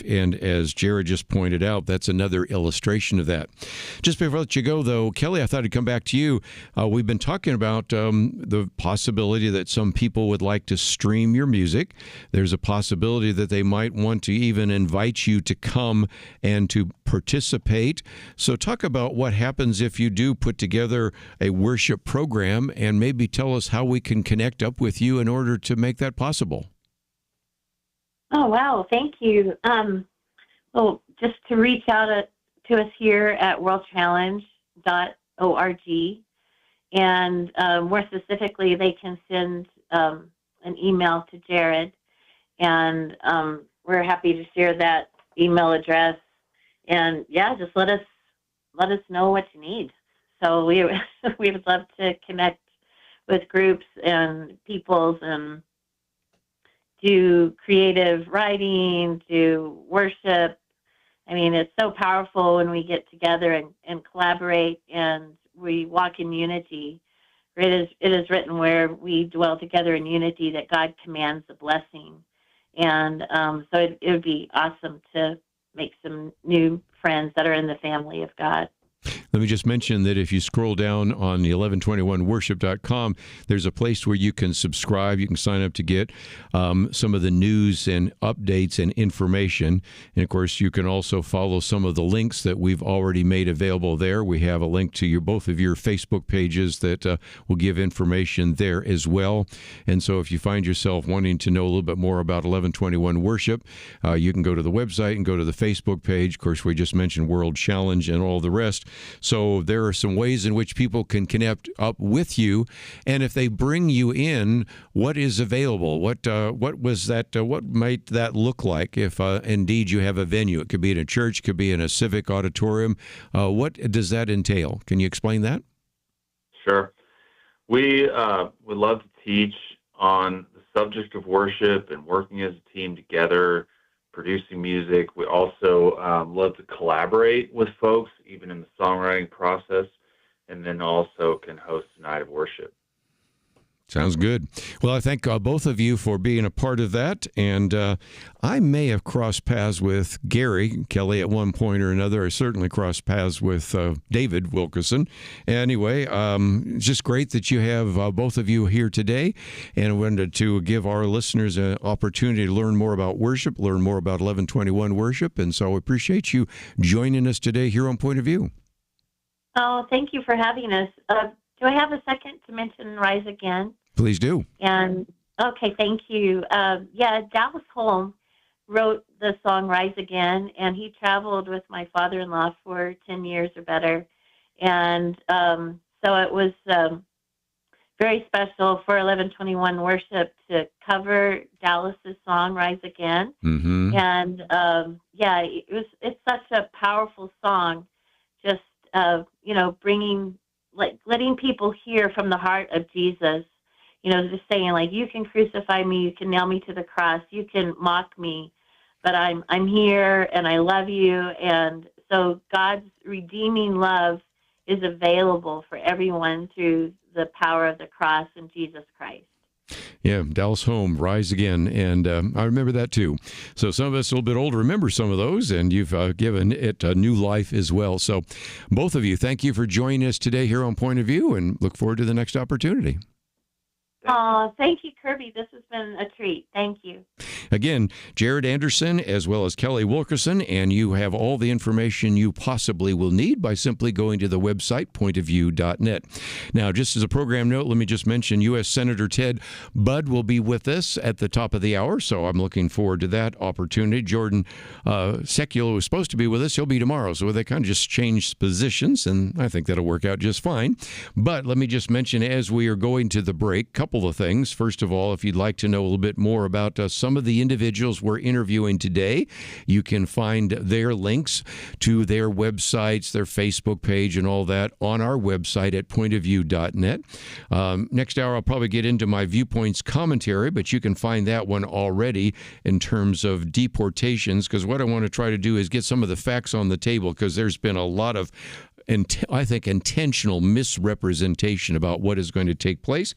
And as Jared just pointed out, that's another illustration of that. Just before I let you go, though, Kelley, I thought I'd come back to you. We've been talking about the possibility that some people would like to stream your music. There's a possibility that they might want to even invite you to come and to participate. So talk about what happens if you do put together a worship program, and maybe tell us how we can connect up with you in order to make that possible. Oh, wow. Thank you. Well, just to reach out to us here at worldchallenge.org, and more specifically, they can send an email to Jared, and we're happy to share that email address. And yeah, just let us know what you need. So we would love to connect with groups and peoples and do creative writing, do worship. I mean, it's so powerful when we get together and collaborate and we walk in unity. It is written, where we dwell together in unity, that God commands a blessing. And so it would be awesome to make some new friends that are in the family of God. Let me just mention that if you scroll down on the 1121worship.com, there's a place where you can subscribe. You can sign up to get some of the news and updates and information. And, of course, you can also follow some of the links that we've already made available there. We have a link to both of your Facebook pages that will give information there as well. And so if you find yourself wanting to know a little bit more about 1121 Worship, you can go to the website and go to the Facebook page. Of course, we just mentioned World Challenge and all the rest. So there are some ways in which people can connect up with you, and if they bring you in, what is available? What was that? What might that look like if indeed you have a venue? It could be in a church, could be in a civic auditorium. What does that entail? Can you explain that? Sure. We would love to teach on the subject of worship and working as a team together, producing music. We also love to collaborate with folks, even in the songwriting process, and then also can host a night of worship. Sounds good. Well, I thank both of you for being a part of that. And I may have crossed paths with Gary Kelley at one point or another. I certainly crossed paths with David Wilkerson. Anyway, it's just great that you have both of you here today. And I wanted to give our listeners an opportunity to learn more about worship, learn more about 1121 Worship. And so I appreciate you joining us today here on Point of View. Oh, thank you for having us. Do I have a second to mention Rise Again? Please do. And okay, thank you. Dallas Holm wrote the song Rise Again, and he traveled with my father-in-law for 10 years or better. And so it was very special for 1121 Worship to cover Dallas's song Rise Again. Mm-hmm. And it's such a powerful song, just bringing, letting people hear from the heart of Jesus. Just saying, like, you can crucify me, you can nail me to the cross, you can mock me, but I'm here and I love you. And so God's redeeming love is available for everyone through the power of the cross and Jesus Christ. Yeah, Dallas Home, Rise Again, and I remember that too. So some of us a little bit older remember some of those, and you've given it a new life as well. So both of you, thank you for joining us today here on Point of View, and look forward to the next opportunity. Thank you, Kerby. This has been a treat. Thank you. Again, Jared Anderson as well as Kelly Wilkerson, and you have all the information you possibly will need by simply going to the website, pointofview.net. Now, just as a program note, let me just mention U.S. Senator Ted Budd will be with us at the top of the hour, so I'm looking forward to that opportunity. Jordan Seculo was supposed to be with us. He'll be tomorrow, so they kind of just changed positions, and I think that'll work out just fine. But let me just mention, as we are going to the break, couple of things. First of all, if you'd like to know a little bit more about some of the individuals we're interviewing today, you can find their links to their websites, their Facebook page, and all that on our website at pointofview.net. Next hour, I'll probably get into my Viewpoints commentary, but you can find that one already in terms of deportations, because what I want to try to do is get some of the facts on the table, because there's been a lot of I think intentional misrepresentation about what is going to take place.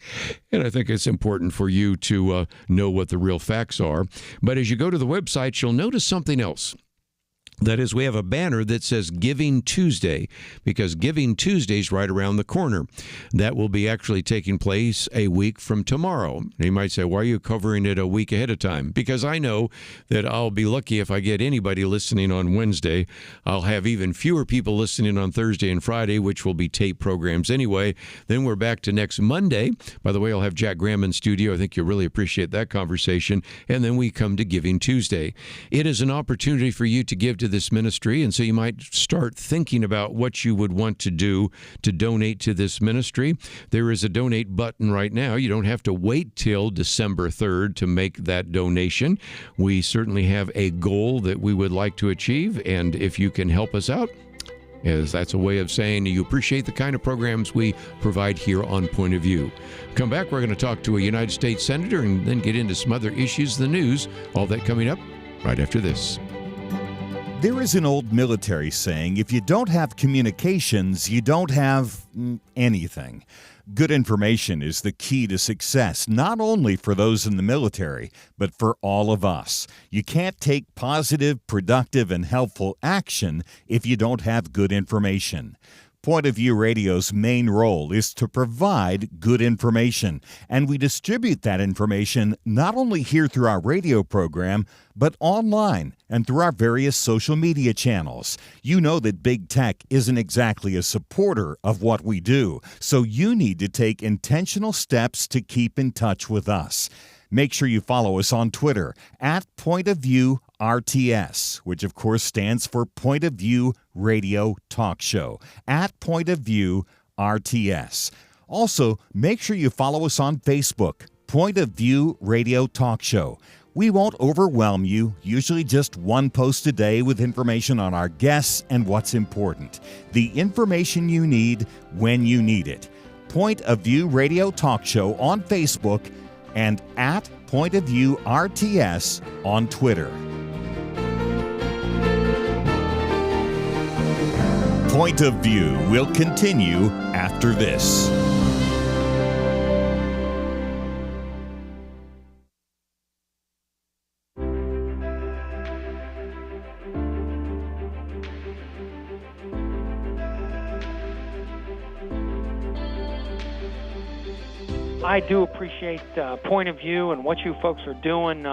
And I think it's important for you to know what the real facts are. But as you go to the website, you'll notice something else. That is, we have a banner that says Giving Tuesday, because Giving Tuesday is right around the corner. That will be actually taking place a week from tomorrow. And you might say, why are you covering it a week ahead of time? Because I know that I'll be lucky if I get anybody listening on Wednesday. I'll have even fewer people listening on Thursday and Friday, which will be tape programs anyway. Then we're back to next Monday. By the way, I'll have Jack Graham in studio. I think you'll really appreciate that conversation. And then we come to Giving Tuesday. It is an opportunity for you to give to this ministry, and so you might start thinking about what you would want to do to donate to this ministry. There is a donate button right now. You don't have to wait till December 3rd to make that donation. We certainly have a goal that we would like to achieve, and if you can help us out, as that's a way of saying you appreciate the kind of programs we provide here on Point of View. Come back, we're going to talk to a United States Senator and then get into some other issues in the news. All that coming up right after this. There is an old military saying, if you don't have communications, you don't have anything. Good information is the key to success, not only for those in the military, but for all of us. You can't take positive, productive, and helpful action if you don't have good information. Point of View Radio's main role is to provide good information, and we distribute that information not only here through our radio program, but online and through our various social media channels. You know that big tech isn't exactly a supporter of what we do, so you need to take intentional steps to keep in touch with us. Make sure you follow us on Twitter at Point of View RTS, which of course stands for Point of View Radio Talk Show, at Point of View RTS. Also, make sure you follow us on Facebook, Point of View Radio Talk Show. We won't overwhelm you, usually just one post a day with information on our guests and what's important. The information you need when you need it. Point of View Radio Talk Show on Facebook and at Point of View RTS on Twitter. Point of View will continue after this. I do appreciate Point of View and what you folks are doing.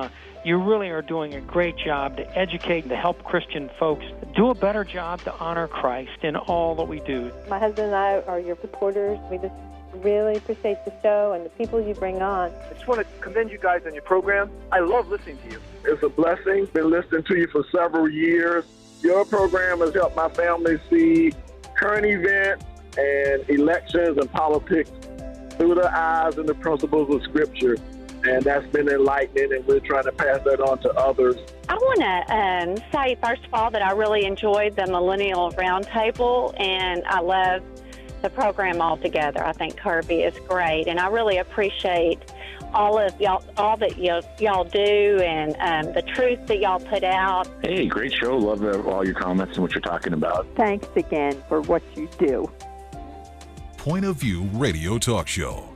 You really are doing a great job to educate and to help Christian folks do a better job to honor Christ in all that we do. My husband and I are your supporters. We just really appreciate the show and the people you bring on. I just want to commend you guys on your program. I love listening to you. It's a blessing. Been listening to you for several years. Your program has helped my family see current events and elections and politics through the eyes and the principles of Scripture. And that's been enlightening, and we're trying to pass that on to others. I want to say, first of all, that I really enjoyed the Millennial Roundtable, and I love the program altogether. I think Kerby is great, and I really appreciate all of y'all, all that y'all do, and the truth that y'all put out. Hey, great show. Love all your comments and what you're talking about. Thanks again for what you do. Point of View Radio Talk Show.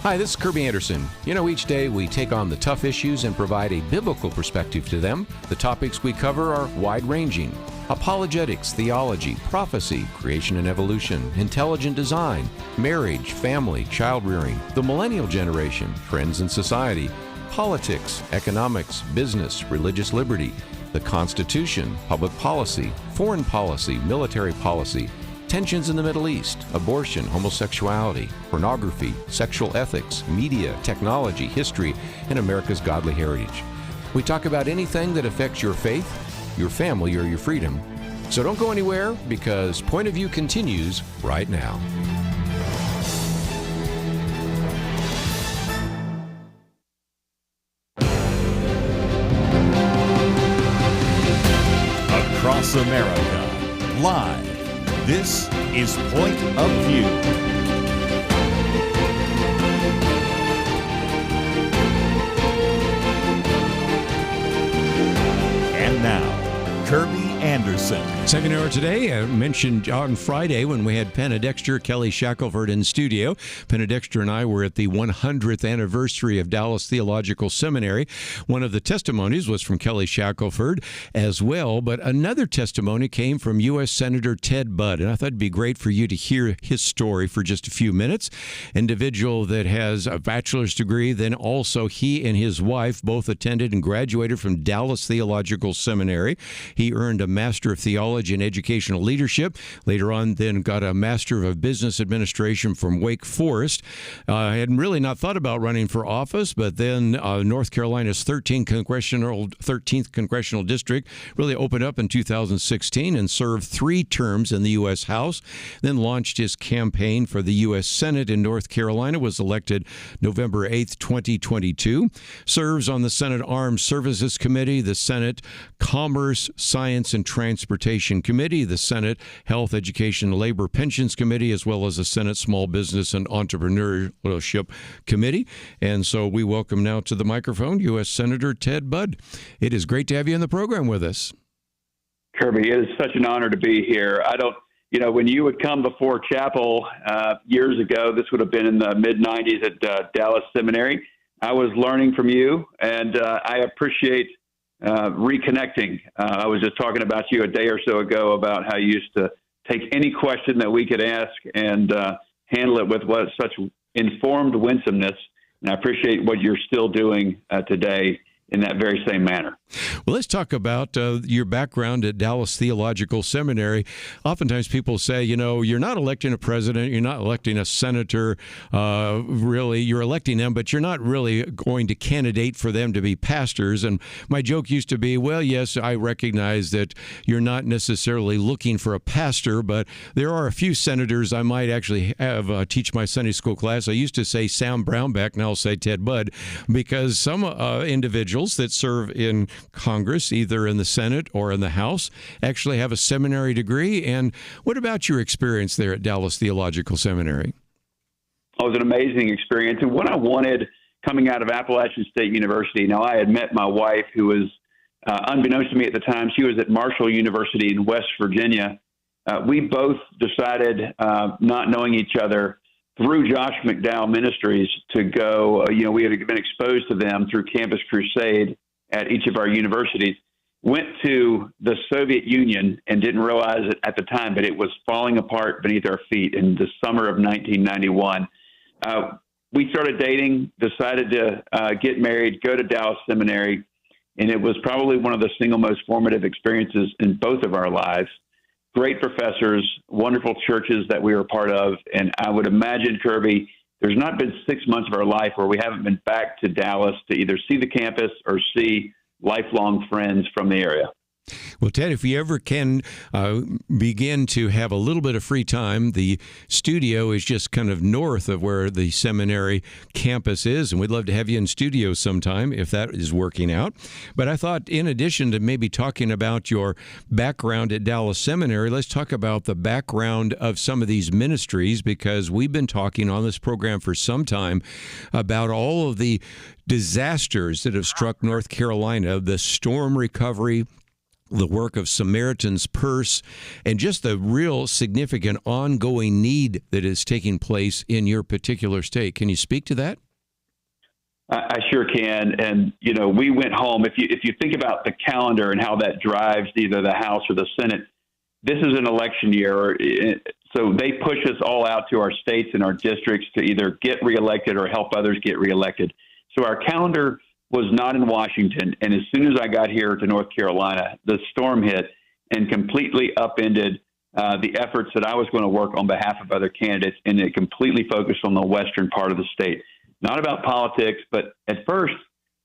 Hi, this is Kerby Anderson. Each day we take on the tough issues and provide a biblical perspective to them. The topics we cover are wide-ranging: apologetics, theology, prophecy, creation and evolution, intelligent design, marriage, family, child-rearing, the millennial generation, trends in society, politics, economics, business, religious liberty, the Constitution, public policy, foreign policy, military policy, tensions in the Middle East, abortion, homosexuality, pornography, sexual ethics, media, technology, history, and America's godly heritage. We talk about anything that affects your faith, your family, or your freedom. So don't go anywhere, because Point of View continues right now. Across America, live. This is Point of View. And now, Kerby Anderson. Second hour today, I mentioned on Friday when we had Penna Dexter, Kelley Shackelford in studio. Penna Dexter and I were at the 100th anniversary of Dallas Theological Seminary. One of the testimonies was from Kelley Shackelford as well, but another testimony came from U.S. Senator Ted Budd, and I thought it'd be great for you to hear his story for just a few minutes. Individual that has a bachelor's degree, then also he and his wife both attended and graduated from Dallas Theological Seminary. He earned a Master of Theology in Educational Leadership. Later on, then got a Master of Business Administration from Wake Forest. I had really not thought about running for office, but then North Carolina's 13th Congressional District really opened up in 2016 and served 3 terms in the U.S. House, then launched his campaign for the U.S. Senate in North Carolina, was elected November 8th, 2022, serves on the Senate Armed Services Committee, the Senate Commerce, Science, and Transportation Committee, the Senate Health, Education, Labor, Pensions Committee, as well as the Senate Small Business and Entrepreneurship Committee. And so we welcome now to the microphone U.S. Senator Ted Budd. It is great to have you in the program with us. Kerby, it is such an honor to be here. When you would come before chapel years ago, this would have been in the mid-'90s at Dallas Seminary. I was learning from you, and I appreciate reconnecting. I was just talking about you a day or so ago about how you used to take any question that we could ask and handle it with such informed winsomeness. And I appreciate what you're still doing today in that very same manner. Well, let's talk about your background at Dallas Theological Seminary. Oftentimes people say, you're not electing a president, you're not electing a senator, really. You're electing them, but you're not really going to candidate for them to be pastors. And my joke used to be, well, yes, I recognize that you're not necessarily looking for a pastor, but there are a few senators I might actually have teach my Sunday school class. I used to say Sam Brownback, now I'll say Ted Budd, because some individuals that serve in Congress, either in the Senate or in the House, actually have a seminary degree. And what about your experience there at Dallas Theological Seminary? It was an amazing experience. And what I wanted coming out of Appalachian State University, now I had met my wife, who was, unbeknownst to me at the time, she was at Marshall University in West Virginia. We both decided, not knowing each other, through Josh McDowell Ministries to go, we had been exposed to them through Campus Crusade at each of our universities, went to the Soviet Union and didn't realize it at the time, but it was falling apart beneath our feet in the summer of 1991. We started dating, decided to get married, go to Dallas Seminary, and it was probably one of the single most formative experiences in both of our lives. Great professors, wonderful churches that we were part of. And I would imagine, Kerby, there's not been 6 months of our life where we haven't been back to Dallas to either see the campus or see lifelong friends from the area. Well, Ted, if you ever can begin to have a little bit of free time, the studio is just kind of north of where the seminary campus is, and we'd love to have you in studio sometime if that is working out. But I thought, in addition to maybe talking about your background at Dallas Seminary, let's talk about the background of some of these ministries, because we've been talking on this program for some time about all of the disasters that have struck North Carolina, the storm recovery, the work of Samaritan's Purse, and just the real significant ongoing need that is taking place in your particular state. Can you speak to that? I sure can. And, we went home. If you think about the calendar and how that drives either the House or the Senate, this is an election year. So they push us all out to our states and our districts to either get reelected or help others get reelected. So our calendar was not in Washington. And as soon as I got here to North Carolina, the storm hit and completely upended the efforts that I was going to work on behalf of other candidates. And it completely focused on the western part of the state. Not about politics, but at first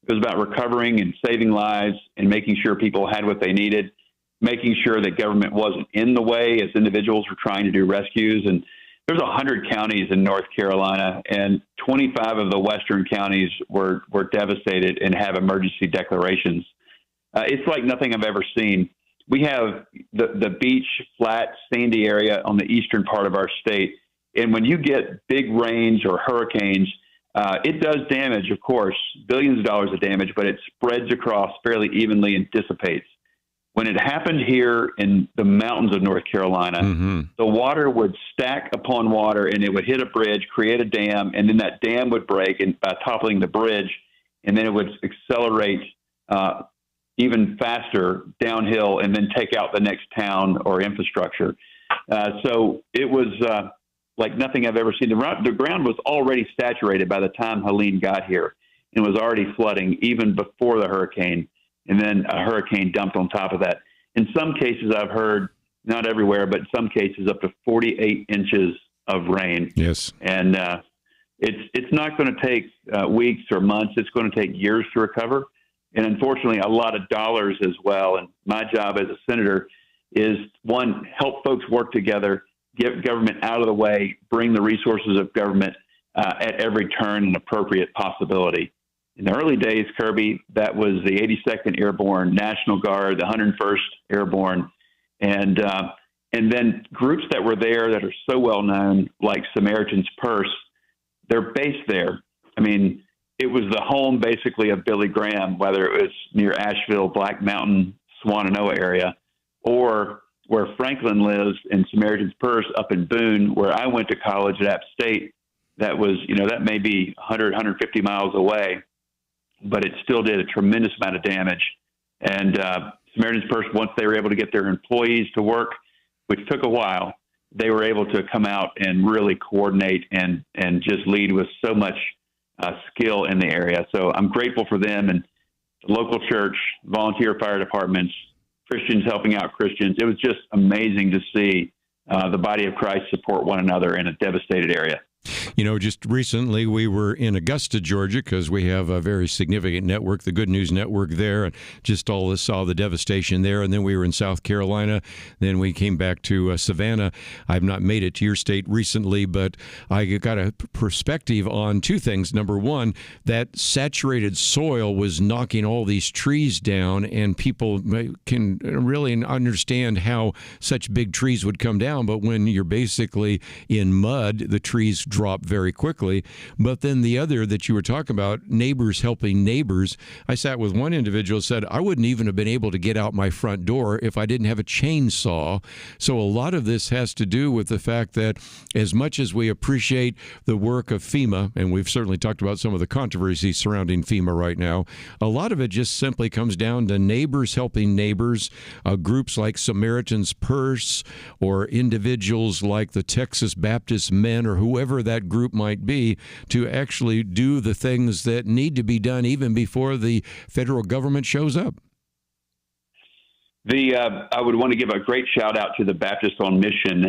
it was about recovering and saving lives and making sure people had what they needed, making sure that government wasn't in the way as individuals were trying to do rescues. And there's 100 counties in North Carolina, and 25 of the western counties were devastated and have emergency declarations. It's like nothing I've ever seen. We have the beach, flat, sandy area on the eastern part of our state. And when you get big rains or hurricanes, it does damage, of course, billions of dollars of damage, but it spreads across fairly evenly and dissipates. When it happened here in the mountains of North Carolina, the water would stack upon water and it would hit a bridge, create a dam, and then that dam would break and by toppling the bridge, and then it would accelerate even faster downhill and then take out the next town or infrastructure. So it was like nothing I've ever seen. The ground was already saturated by the time Helene got here and was already flooding even before the hurricane. And then a hurricane dumped on top of that. In some cases, I've heard, not everywhere, but in some cases, up to 48 inches of rain. Yes. And it's not going to take weeks or months. It's going to take years to recover. And unfortunately, a lot of dollars as well. And my job as a senator is, one, help folks work together, get government out of the way, bring the resources of government at every turn and appropriate possibility. In the early days, Kerby, that was the 82nd Airborne, National Guard, the 101st Airborne, and then groups that were there that are so well known, like Samaritan's Purse, they're based there. I mean, it was the home basically of Billy Graham, whether it was near Asheville, Black Mountain, Swannanoa area, or where Franklin lives in Samaritan's Purse up in Boone, where I went to college at App State. That was, that may be 100, 150 miles away, but it still did a tremendous amount of damage. And Samaritan's Purse, once they were able to get their employees to work, which took a while, they were able to come out and really coordinate and just lead with so much skill in the area. So I'm grateful for them and the local church, volunteer fire departments, Christians helping out Christians. It was just amazing to see the body of Christ support one another in a devastated area. Just recently we were in Augusta, Georgia, because we have a very significant network, the Good News Network there, and just all this saw the devastation there. And then we were in South Carolina. Then we came back to Savannah. I've not made it to your state recently, but I got a perspective on two things. Number one, that saturated soil was knocking all these trees down, and people can really understand how such big trees would come down. But when you're basically in mud, the trees drop very quickly. But then the other that you were talking about, neighbors helping neighbors, I sat with one individual who said, I wouldn't even have been able to get out my front door if I didn't have a chainsaw. So a lot of this has to do with the fact that as much as we appreciate the work of FEMA, and we've certainly talked about some of the controversy surrounding FEMA right now, a lot of it just simply comes down to neighbors helping neighbors, groups like Samaritan's Purse, or individuals like the Texas Baptist Men, or whoever that group might be, to actually do the things that need to be done even before the federal government shows up. I would want to give a great shout out to the Baptist on Mission.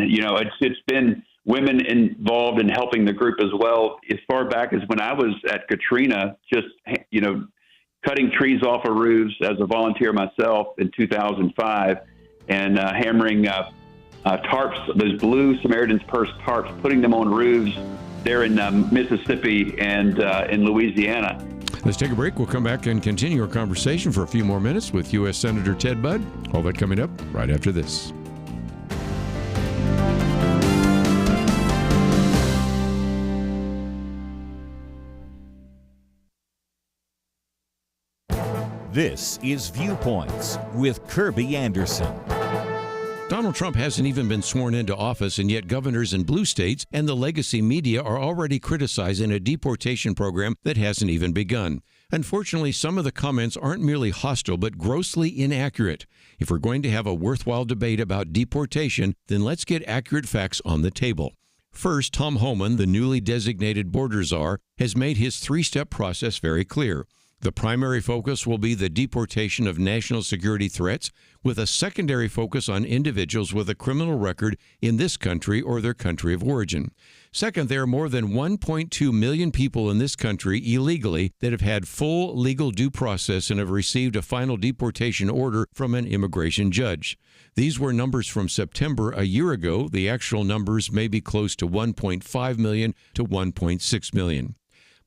It's been women involved in helping the group as well, as far back as when I was at Katrina, just, cutting trees off of roofs as a volunteer myself in 2005 and hammering tarps, those blue Samaritan's Purse tarps, putting them on roofs there in Mississippi and in Louisiana. Let's take a break. We'll come back and continue our conversation for a few more minutes with U.S. Senator Ted Budd. All that coming up right after this. This is Viewpoints with Kerby Anderson. Donald Trump hasn't even been sworn into office, and yet governors in blue states and the legacy media are already criticizing a deportation program that hasn't even begun. Unfortunately, some of the comments aren't merely hostile, but grossly inaccurate. If we're going to have a worthwhile debate about deportation, then let's get accurate facts on the table. First, Tom Homan, the newly designated border czar, has made his three-step process very clear. The primary focus will be the deportation of national security threats, with a secondary focus on individuals with a criminal record in this country or their country of origin. Second, there are more than 1.2 million people in this country illegally that have had full legal due process and have received a final deportation order from an immigration judge. These were numbers from September a year ago. The actual numbers may be close to 1.5 million to 1.6 million.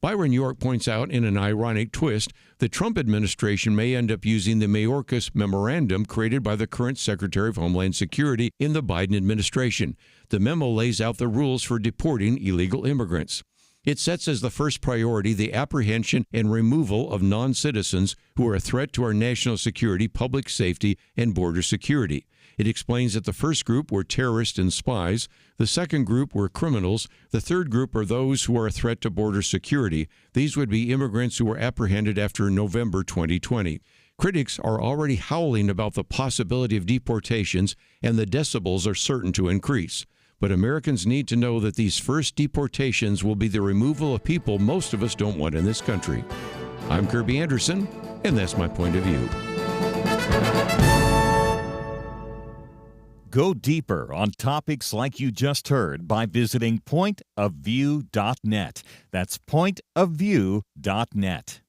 Byron York points out in an ironic twist, the Trump administration may end up using the Mayorkas memorandum created by the current Secretary of Homeland Security in the Biden administration. The memo lays out the rules for deporting illegal immigrants. It sets as the first priority the apprehension and removal of non-citizens who are a threat to our national security, public safety, and border security. It explains that the first group were terrorists and spies, the second group were criminals, the third group are those who are a threat to border security. These would be immigrants who were apprehended after November 2020. Critics are already howling about the possibility of deportations, and the decibels are certain to increase. But Americans need to know that these first deportations will be the removal of people most of us don't want in this country. I'm Kerby Anderson, and that's my point of view. Go deeper on topics like you just heard by visiting pointofview.net. That's pointofview.net.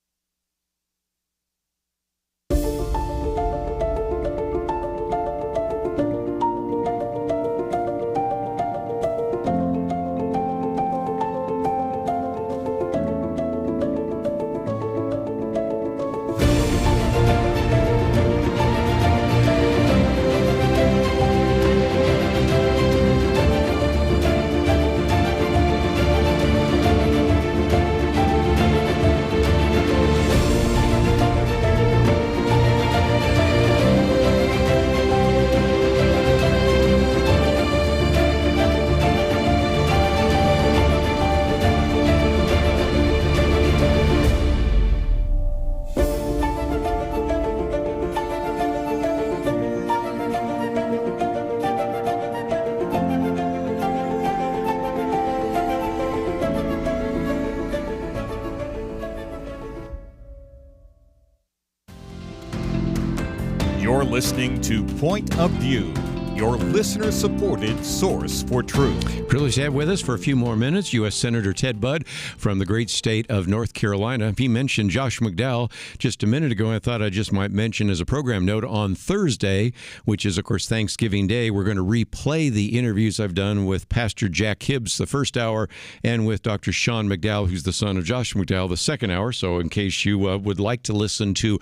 You're listening to Point of View, your listener-supported source for truth. Privileged to have with us for a few more minutes U.S. Senator Ted Budd from the great state of North Carolina. He mentioned Josh McDowell just a minute ago. I thought I just might mention as a program note on Thursday, which is, of course, Thanksgiving Day, we're going to replay the interviews I've done with Pastor Jack Hibbs the first hour and with Dr. Sean McDowell, who's the son of Josh McDowell, the second hour. So in case you would like to listen to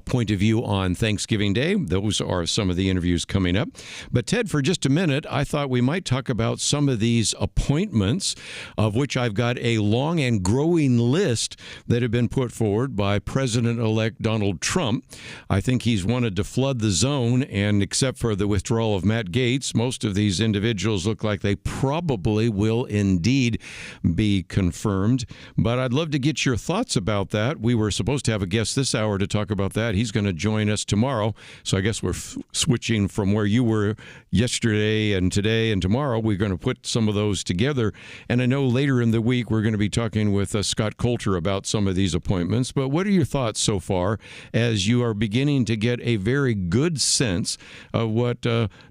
Point of View on Thanksgiving Day, those are some of the interviews coming up. But Ted, for just a minute, I thought we might talk about some of these appointments, of which I've got a long and growing list that have been put forward by President-elect Donald Trump. I think he's wanted to flood the zone, and except for the withdrawal of Matt Gaetz, most of these individuals look like they probably will indeed be confirmed. But I'd love to get your thoughts about that. We were supposed to have a guest this hour to talk about that. He's going to join us tomorrow, so I guess we're switching from where you were yesterday and today and tomorrow. We're going to put some of those together. And I know later in the week we're going to be talking with Scott Coulter about some of these appointments. But what are your thoughts so far as you are beginning to get a very good sense of what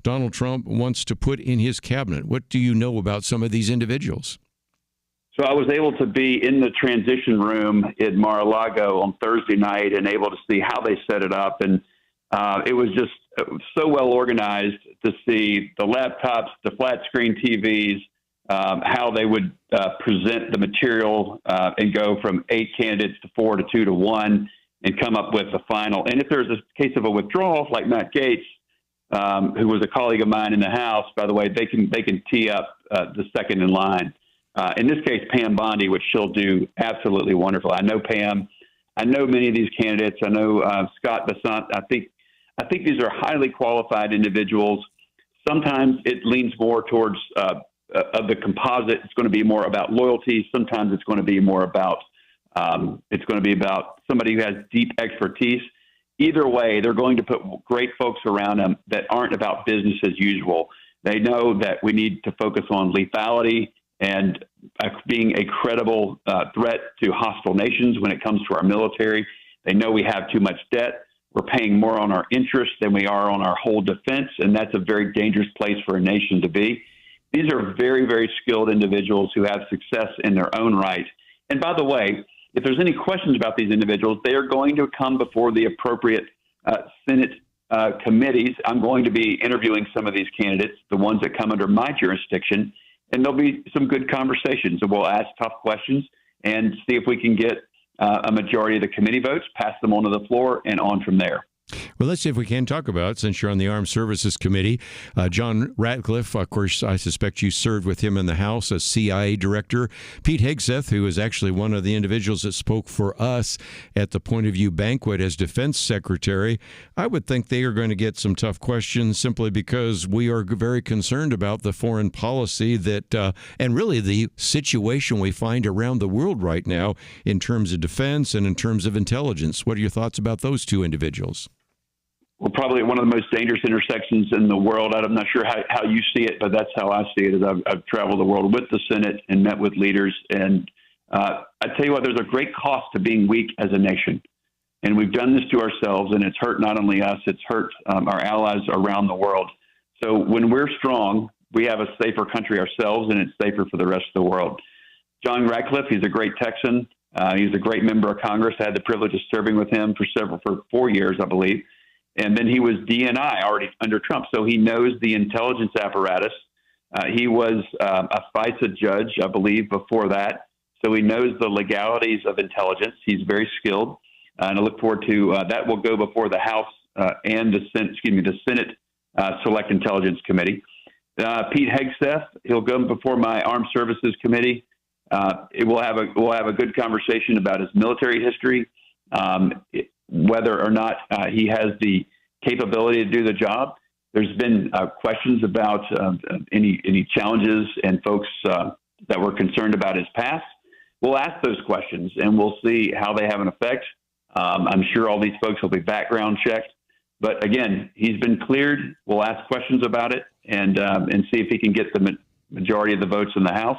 Donald Trump wants to put in his cabinet? What do you know about some of these individuals? So I was able to be in the transition room at Mar-a-Lago on Thursday night and able to see how they set it up. And it was just so well organized to see the laptops, the flat screen TVs, how they would present the material and go from 8 candidates to 4 to 2 to 1 and come up with the final. And if there's a case of a withdrawal, like Matt Gaetz, who was a colleague of mine in the House, by the way, they can tee up the second in line. In this case, Pam Bondi, which she'll do absolutely wonderful. I know Pam. I know many of these candidates. I know Scott Bessant. I think these are highly qualified individuals. Sometimes it leans more towards of the composite. It's going to be more about loyalty. Sometimes it's going to be more about somebody who has deep expertise. Either way, they're going to put great folks around them that aren't about business as usual. They know that we need to focus on lethality and being a credible threat to hostile nations when it comes to our military. They know we have too much debt. We're paying more on our interest than we are on our whole defense, and that's a very dangerous place for a nation to be. These are very, very skilled individuals who have success in their own right. And by the way, if there's any questions about these individuals, they are going to come before the appropriate Senate committees. I'm going to be interviewing some of these candidates, the ones that come under my jurisdiction, and there'll be some good conversations. And we'll ask tough questions and see if we can get a majority of the committee votes, pass them onto the floor, and on from there. Well, let's see if we can talk about, since you're on the Armed Services Committee, John Ratcliffe. Of course, I suspect you served with him in the House as CIA director. Pete Hegseth, who is actually one of the individuals that spoke for us at the Point of View banquet as Defense Secretary. I would think they are going to get some tough questions simply because we are very concerned about the foreign policy that, and really the situation we find around the world right now in terms of defense and in terms of intelligence. What are your thoughts about those two individuals? Well, probably one of the most dangerous intersections in the world. I'm not sure how you see it, but that's how I see it. As I've traveled the world with the Senate and met with leaders. And I tell you what, there's a great cost to being weak as a nation. And we've done this to ourselves, and it's hurt not only us, it's hurt our allies around the world. So when we're strong, we have a safer country ourselves, and it's safer for the rest of the world. John Ratcliffe, he's a great Texan. He's a great member of Congress. I had the privilege of serving with him for 4 years, I believe. And then he was DNI already under Trump, so he knows the intelligence apparatus. He was a FISA judge, I believe, before that, so he knows the legalities of intelligence. He's very skilled, and I look forward to that. Will go before the House and the Senate Select Intelligence Committee. Pete Hegseth, he'll go before my Armed Services Committee. We'll have a good conversation about his military history. Whether or not he has the capability to do the job. There's been questions about any challenges and folks that were concerned about his past. We'll ask those questions, and we'll see how they have an effect. I'm sure all these folks will be background checked. But again, he's been cleared. We'll ask questions about it and see if he can get the majority of the votes in the House,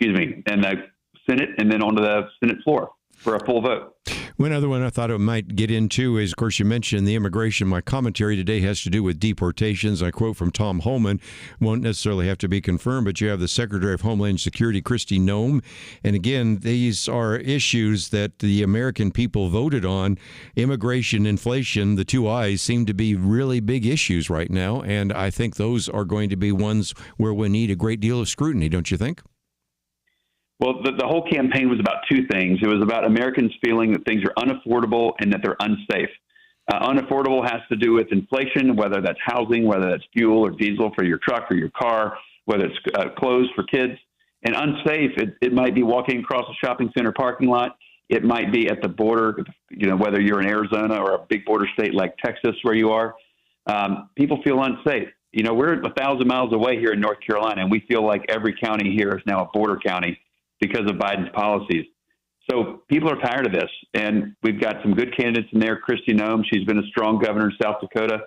and the Senate, and then onto the Senate floor for a full vote. One other one I thought I might get into is, of course, you mentioned the immigration. My commentary today has to do with deportations. I quote from Tom Homan, won't necessarily have to be confirmed, but you have the Secretary of Homeland Security, Kristi Noem. And again, these are issues that the American people voted on. Immigration, inflation, the two I's seem to be really big issues right now. And I think those are going to be ones where we need a great deal of scrutiny, don't you think? Well, the whole campaign was about two things. It was about Americans feeling that things are unaffordable and that they're unsafe. Unaffordable has to do with inflation, whether that's housing, whether that's fuel or diesel for your truck or your car, whether it's clothes for kids. And unsafe, it might be walking across a shopping center parking lot. It might be at the border, whether you're in Arizona or a big border state like Texas where you are. People feel unsafe. We're 1,000 miles away here in North Carolina, and we feel like every county here is now a border county because of Biden's policies. So people are tired of this, and we've got some good candidates in there. Kristi Noem, she's been a strong governor in South Dakota,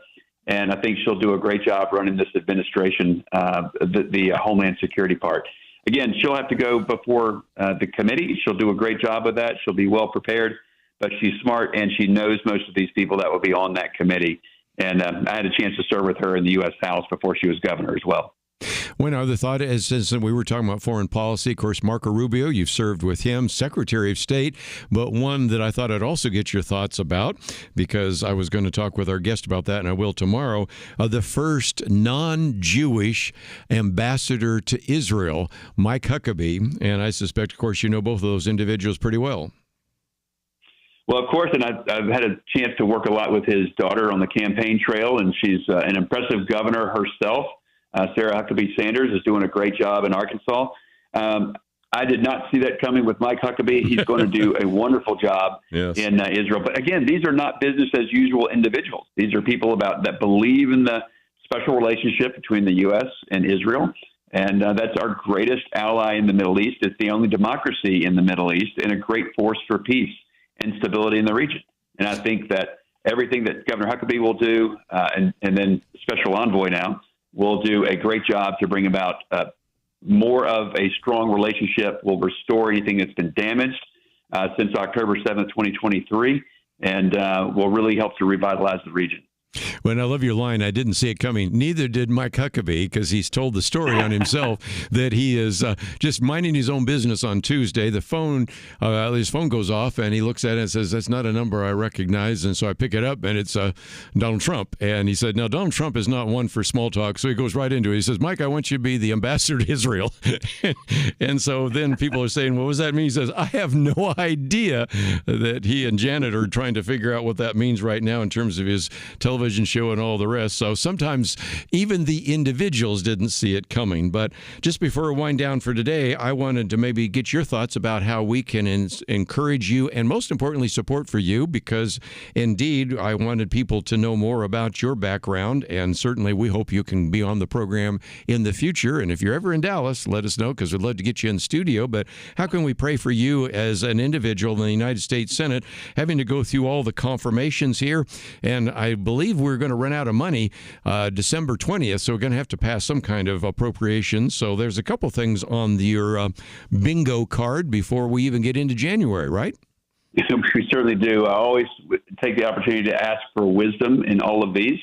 and I think she'll do a great job running this administration, the Homeland Security part. Again, she'll have to go before the committee. She'll do a great job of that. She'll be well prepared, but she's smart, and she knows most of these people that will be on that committee. And I had a chance to serve with her in the U.S. House before she was governor as well. One other thought is, since we were talking about foreign policy, of course, Marco Rubio, you've served with him, Secretary of State, but one that I thought I'd also get your thoughts about, because I was going to talk with our guest about that, and I will tomorrow, the first non-Jewish ambassador to Israel, Mike Huckabee, and I suspect, of course, you know both of those individuals pretty well. Well, of course, and I've had a chance to work a lot with his daughter on the campaign trail, and she's an impressive governor herself. Sarah Huckabee Sanders is doing a great job in Arkansas. I I did not see that coming with Mike Huckabee. He's going to do a wonderful job in Israel. But again, these are not business as usual individuals. These are people that believe in the special relationship between the U.S. and Israel. And that's our greatest ally in the Middle East. It's the only democracy in the Middle East and a great force for peace and stability in the region. And I think that everything that Governor Huckabee will do, and then Special Envoy now, will do a great job to bring about more of a strong relationship, will restore anything that's been damaged since October 7th, 2023, and will really help to revitalize the region. Well, I love your line. I didn't see it coming. Neither did Mike Huckabee, because he's told the story on himself that he is just minding his own business on Tuesday. The phone, his phone goes off, and he looks at it and says, "That's not a number I recognize." And so I pick it up, and it's Donald Trump. And he said, "Now, Donald Trump is not one for small talk." So he goes right into it. He says, "Mike, I want you to be the ambassador to Israel." And so then people are saying, "What does that mean?" He says, "I have no idea," that he and Janet are trying to figure out what that means right now in terms of his television show and all the rest. So sometimes even the individuals didn't see it coming. But just before we wind down for today, I wanted to maybe get your thoughts about how we can encourage you and most importantly support for you, because indeed I wanted people to know more about your background, and certainly we hope you can be on the program in the future. And if you're ever in Dallas, let us know, because we'd love to get you in the studio. But how can we pray for you as an individual in the United States Senate, having to go through all the confirmations here? And I believe we're going to run out of money December 20th, so we're going to have to pass some kind of appropriation. So there's a couple things on your bingo card before we even get into January, right? We certainly do. I always take the opportunity to ask for wisdom in all of these.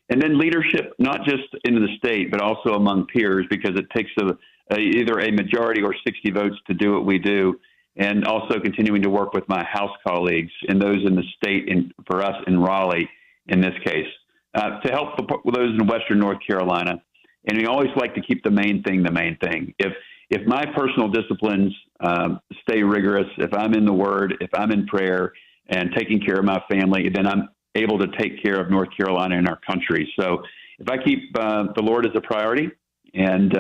And then leadership, not just in the state, but also among peers, because it takes either a majority or 60 votes to do what we do. And also continuing to work with my House colleagues and those in the state, and for us in Raleigh, in this case, to help those in Western North Carolina. And we always like to keep the main thing the main thing. If my personal disciplines stay rigorous, if I'm in the Word, if I'm in prayer and taking care of my family, then I'm able to take care of North Carolina and our country. So if I keep the Lord as a priority and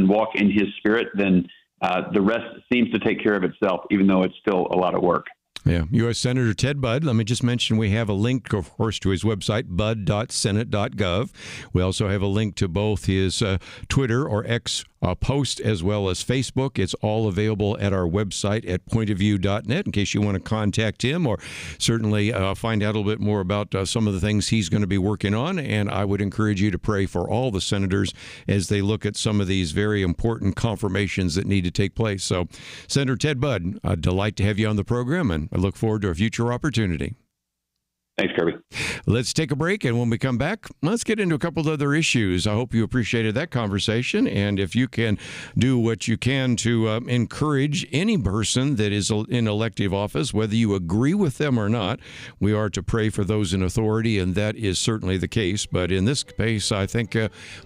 walk in His Spirit, then the rest seems to take care of itself, even though it's still a lot of work. Yeah. U.S. Senator Ted Budd, let me just mention we have a link, of course, to his website, bud.senate.gov. We also have a link to both his Twitter or X post as well as Facebook. It's all available at our website at pointofview.net in case you want to contact him or certainly find out a little bit more about some of the things he's going to be working on. And I would encourage you to pray for all the senators as they look at some of these very important confirmations that need to take place. So, Senator Ted Budd, a delight to have you on the program, and I look forward to a future opportunity. Thanks, Kerby. Let's take a break, and when we come back, let's get into a couple of other issues. I hope you appreciated that conversation, and if you can do what you can to encourage any person that is in elective office, whether you agree with them or not, we are to pray for those in authority, and that is certainly the case. But in this case, I think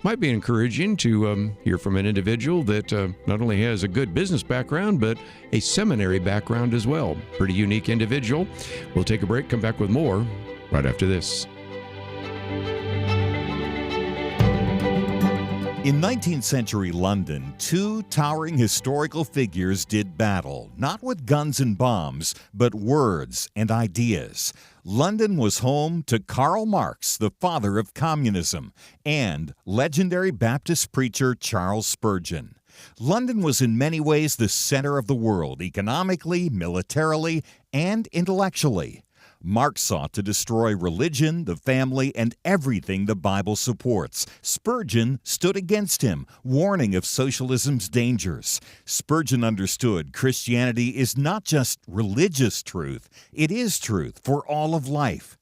might be encouraging to hear from an individual that not only has a good business background, but a seminary background as well. Pretty unique individual. We'll take a break, come back with more right after this. In 19th century London, two towering historical figures did battle, not with guns and bombs, but words and ideas. London was home to Karl Marx, the father of communism, and legendary Baptist preacher Charles Spurgeon. London was in many ways the center of the world, economically, militarily, and intellectually. Marx sought to destroy religion, the family, and everything the Bible supports. Spurgeon stood against him, warning of socialism's dangers. Spurgeon understood Christianity is not just religious truth, it is truth for all of life.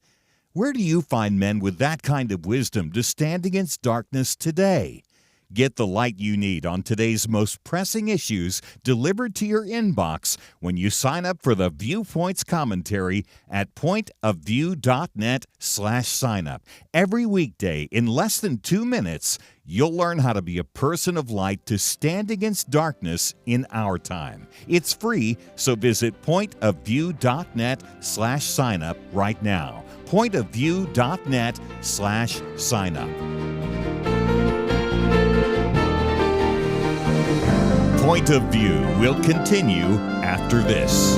Where do you find men with that kind of wisdom to stand against darkness today? Get the light you need on today's most pressing issues delivered to your inbox when you sign up for the Viewpoints commentary at pointofview.net/signup. Every weekday, in less than 2 minutes, you'll learn how to be a person of light to stand against darkness in our time. It's free, so visit pointofview.net/signup right now. pointofview.net/signup. Point of View will continue after this.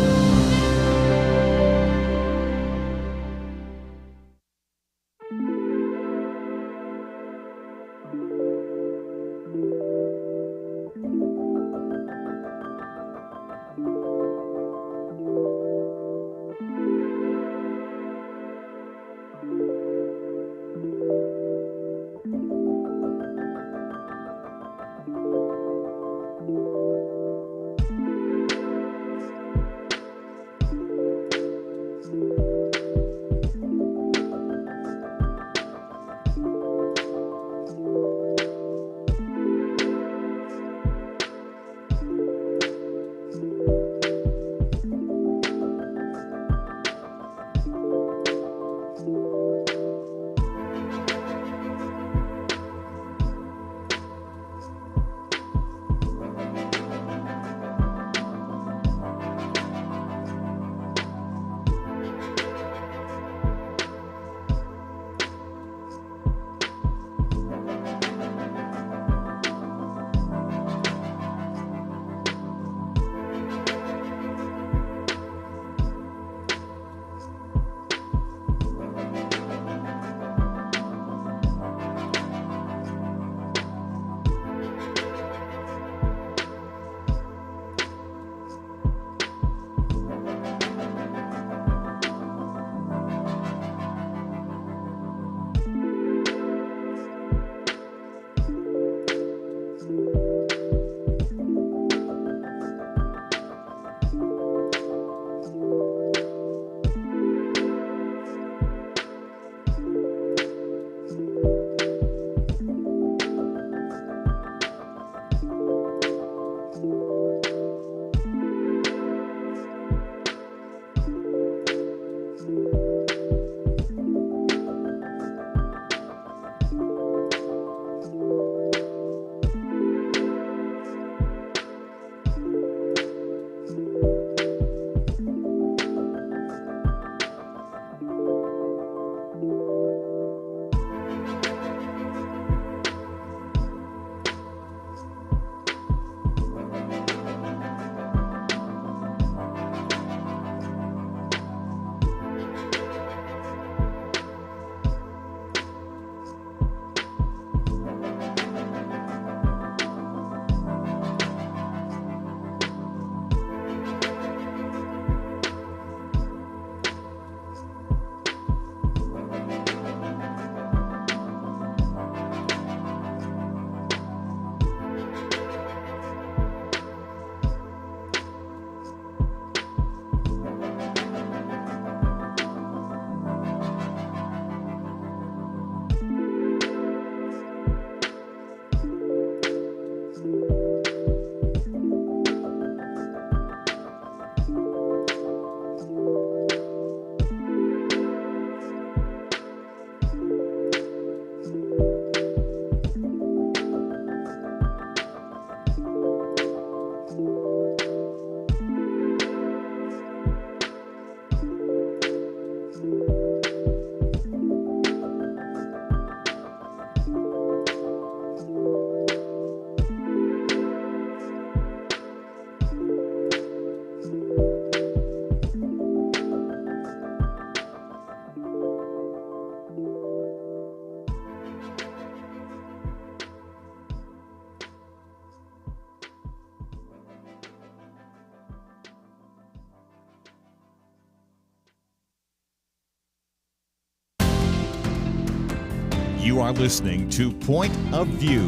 You are listening to Point of View.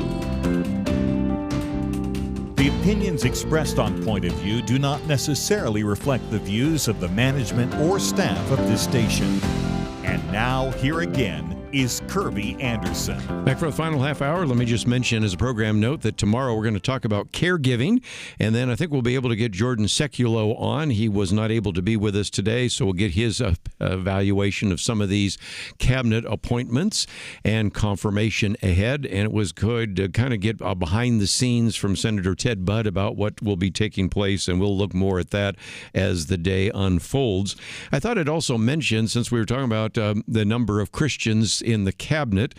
The opinions expressed on Point of View do not necessarily reflect the views of the management or staff of this station. And now, here again is Kerby Anderson. Back for the final half hour, let me just mention as a program note that tomorrow we're going to talk about caregiving, and then I think we'll be able to get Jordan Seculo on. He was not able to be with us today, so we'll get his evaluation of some of these cabinet appointments and confirmation ahead. And it was good to kind of get behind the scenes from Senator Ted Budd about what will be taking place, and we'll look more at that as the day unfolds. I thought I'd also mention, since we were talking about the number of Christians in the cabinet.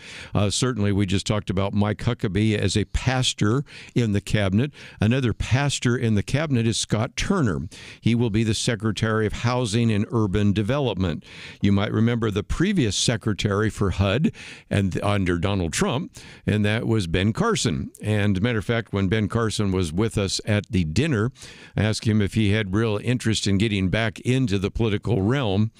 Certainly, we just talked about Mike Huckabee as a pastor in the cabinet. Another pastor in the cabinet is Scott Turner. He will be the Secretary of Housing and Urban Development. You might remember the previous Secretary for HUD and under Donald Trump, and that was Ben Carson. And matter of fact, when Ben Carson was with us at the dinner, I asked him if he had real interest in getting back into the political realm,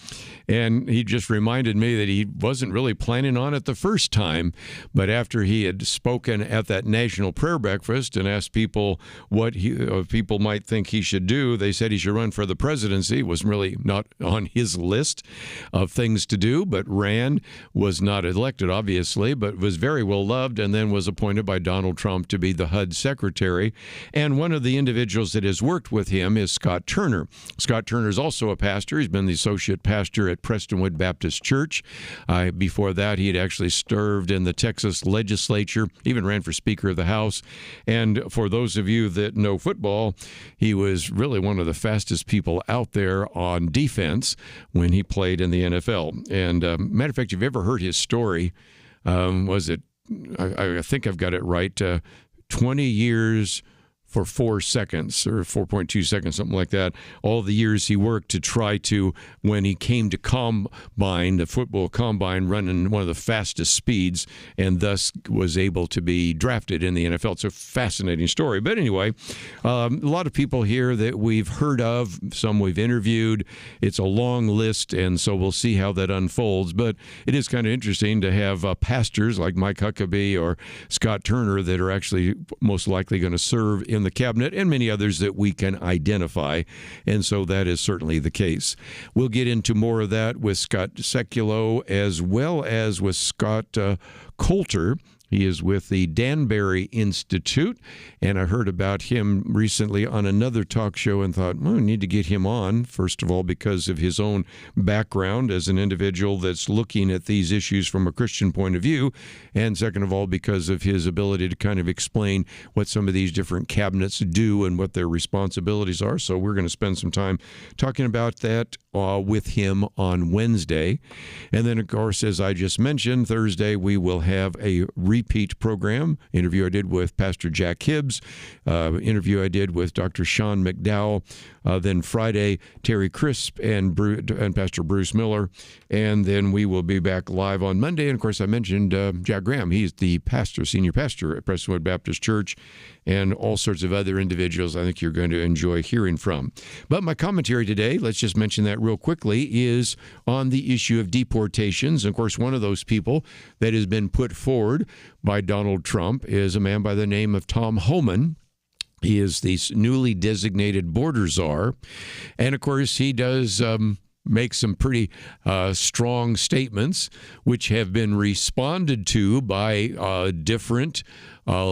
and he just reminded me that he wasn't really planning on it the first time, but after he had spoken at that national prayer breakfast and asked people what people might think he should do, they said he should run for the presidency. It was really not on his list of things to do, but ran, was not elected, obviously, but was very well loved, and then was appointed by Donald Trump to be the HUD secretary. And one of the individuals that has worked with him is Scott Turner. Scott Turner is also a pastor. He's been the associate pastor at Prestonwood Baptist Church. Before that, he had actually served in the Texas legislature, even ran for Speaker of the House. And for those of you that know football, he was really one of the fastest people out there on defense when he played in the NFL. And matter of fact, if you've ever heard his story, was it, I think I've got it right, 20 years for 4 seconds or 4.2 seconds, something like that. All the years he worked to try to, when he came to combine, the football combine, running one of the fastest speeds, and thus was able to be drafted in the NFL. It's a fascinating story. But anyway, a lot of people here that we've heard of, some we've interviewed. It's a long list, and so we'll see how that unfolds. But it is kind of interesting to have pastors like Mike Huckabee or Scott Turner that are actually most likely going to serve in the cabinet, and many others that we can identify. And so that is certainly the case. We'll get into more of that with Scott Sekulow as well as with Scott Coulter. He is with the Danbury Institute, and I heard about him recently on another talk show and thought, well, we need to get him on, first of all, because of his own background as an individual that's looking at these issues from a Christian point of view, and second of all, because of his ability to kind of explain what some of these different cabinets do and what their responsibilities are. So we're going to spend some time talking about that with him on Wednesday. And then, of course, as I just mentioned, Thursday we will have a repeat program, interview I did with Pastor Jack Hibbs, interview I did with Dr. Sean McDowell, then Friday, Terry Crisp and Pastor Bruce Miller, and then we will be back live on Monday. And, of course, I mentioned Jack Graham. He's the pastor, senior pastor at Prestonwood Baptist Church, and all sorts of other individuals I think you're going to enjoy hearing from. But my commentary today, let's just mention that real quickly, is on the issue of deportations. And of course, one of those people that has been put forward by Donald Trump is a man by the name of Tom Homan. He is the newly designated border czar. And of course, he does make some pretty strong statements, which have been responded to by different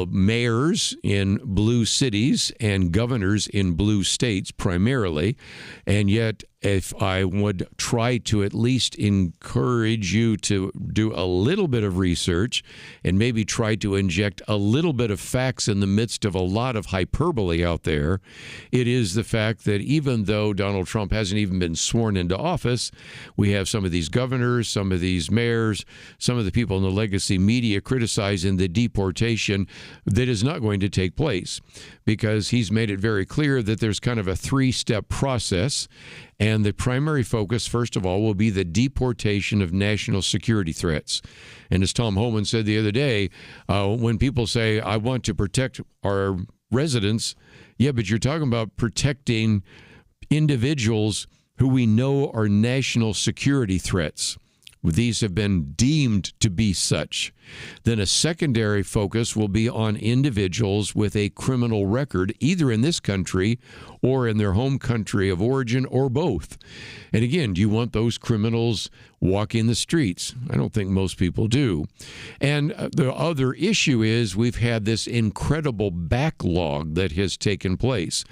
mayors in blue cities and governors in blue states primarily. And yet, if I would try to at least encourage you to do a little bit of research and maybe try to inject a little bit of facts in the midst of a lot of hyperbole out there, it is the fact that even though Donald Trump hasn't even been sworn into office, we have some of these governors, some of these mayors, some of the people in the legacy media criticizing the deportation that is not going to take place, because he's made it very clear that there's kind of a three-step process. And the primary focus, first of all, will be the deportation of national security threats. And as Tom Homan said the other day, when people say, I want to protect our residents, yeah, but you're talking about protecting individuals who we know are national security threats. These have been deemed to be such. Then a secondary focus will be on individuals with a criminal record, either in this country or in their home country of origin, or both. And again, do you want those criminals walking the streets? I don't think most people do. And the other issue is we've had this incredible backlog that has taken place.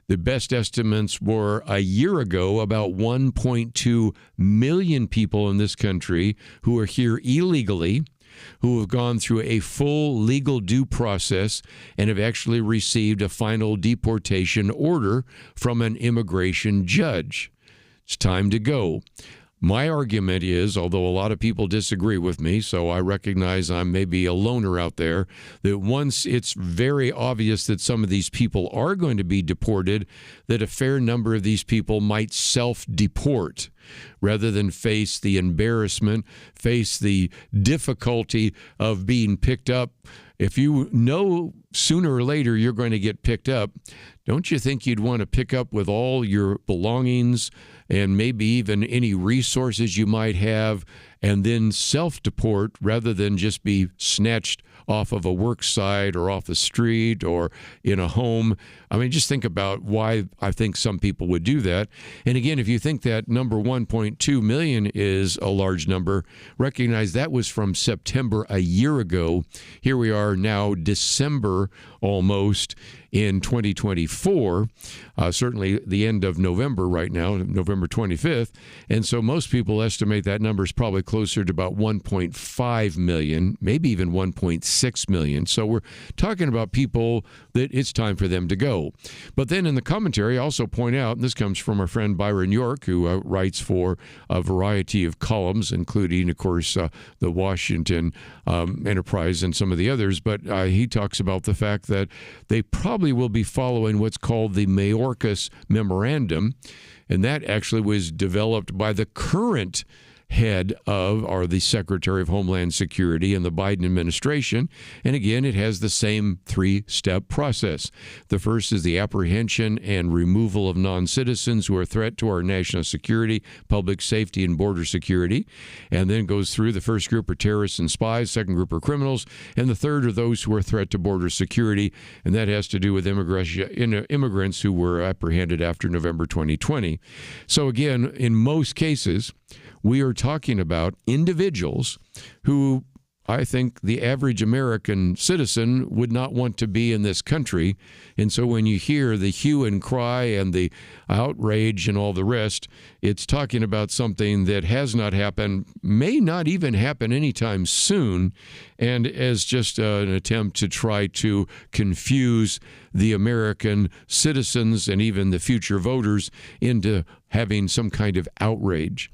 The best estimates were a year ago about 1.2 million people in this country who are here illegally, who have gone through a full legal due process and have actually received a final deportation order from an immigration judge. It's time to go. My argument is, although a lot of people disagree with me, so I recognize I'm maybe a loner out there, that once it's very obvious that some of these people are going to be deported, that a fair number of these people might self-deport rather than face the embarrassment, face the difficulty of being picked up. If you know sooner or later you're going to get picked up, don't you think you'd want to pick up with all your belongings and maybe even any resources you might have and then self-deport rather than just be snatched off of a work site or off the street or in a home? I mean, just think about why I think some people would do that. And again, if you think that number 1.2 million is a large number, recognize that was from September a year ago. Here we are now, December almost in 2024, certainly the end of November right now, November 25th. And so most people estimate that number is probably closer to about 1.5 million, maybe even 1.6 million. So we're talking about people that it's time for them to go. But then in the commentary, I also point out, and this comes from our friend Byron York, who writes for a variety of columns, including, of course, the Washington Enterprise and some of the others. But he talks about the fact that they probably will be following what's called the Mayorkas Memorandum, and that actually was developed by the current head of, or the Secretary of Homeland Security in the Biden administration. And again, it has the same three-step process. The first is the apprehension and removal of non-citizens who are a threat to our national security, public safety, and border security. And then goes through the first group are terrorists and spies, second group are criminals, and the third are those who are a threat to border security. And that has to do with immigrants who were apprehended after November 2020. So again, in most cases, we are talking about individuals who I think the average American citizen would not want to be in this country. And so when you hear the hue and cry and the outrage and all the rest, it's talking about something that has not happened, may not even happen anytime soon, and as just an attempt to try to confuse the American citizens and even the future voters into having some kind of outrage.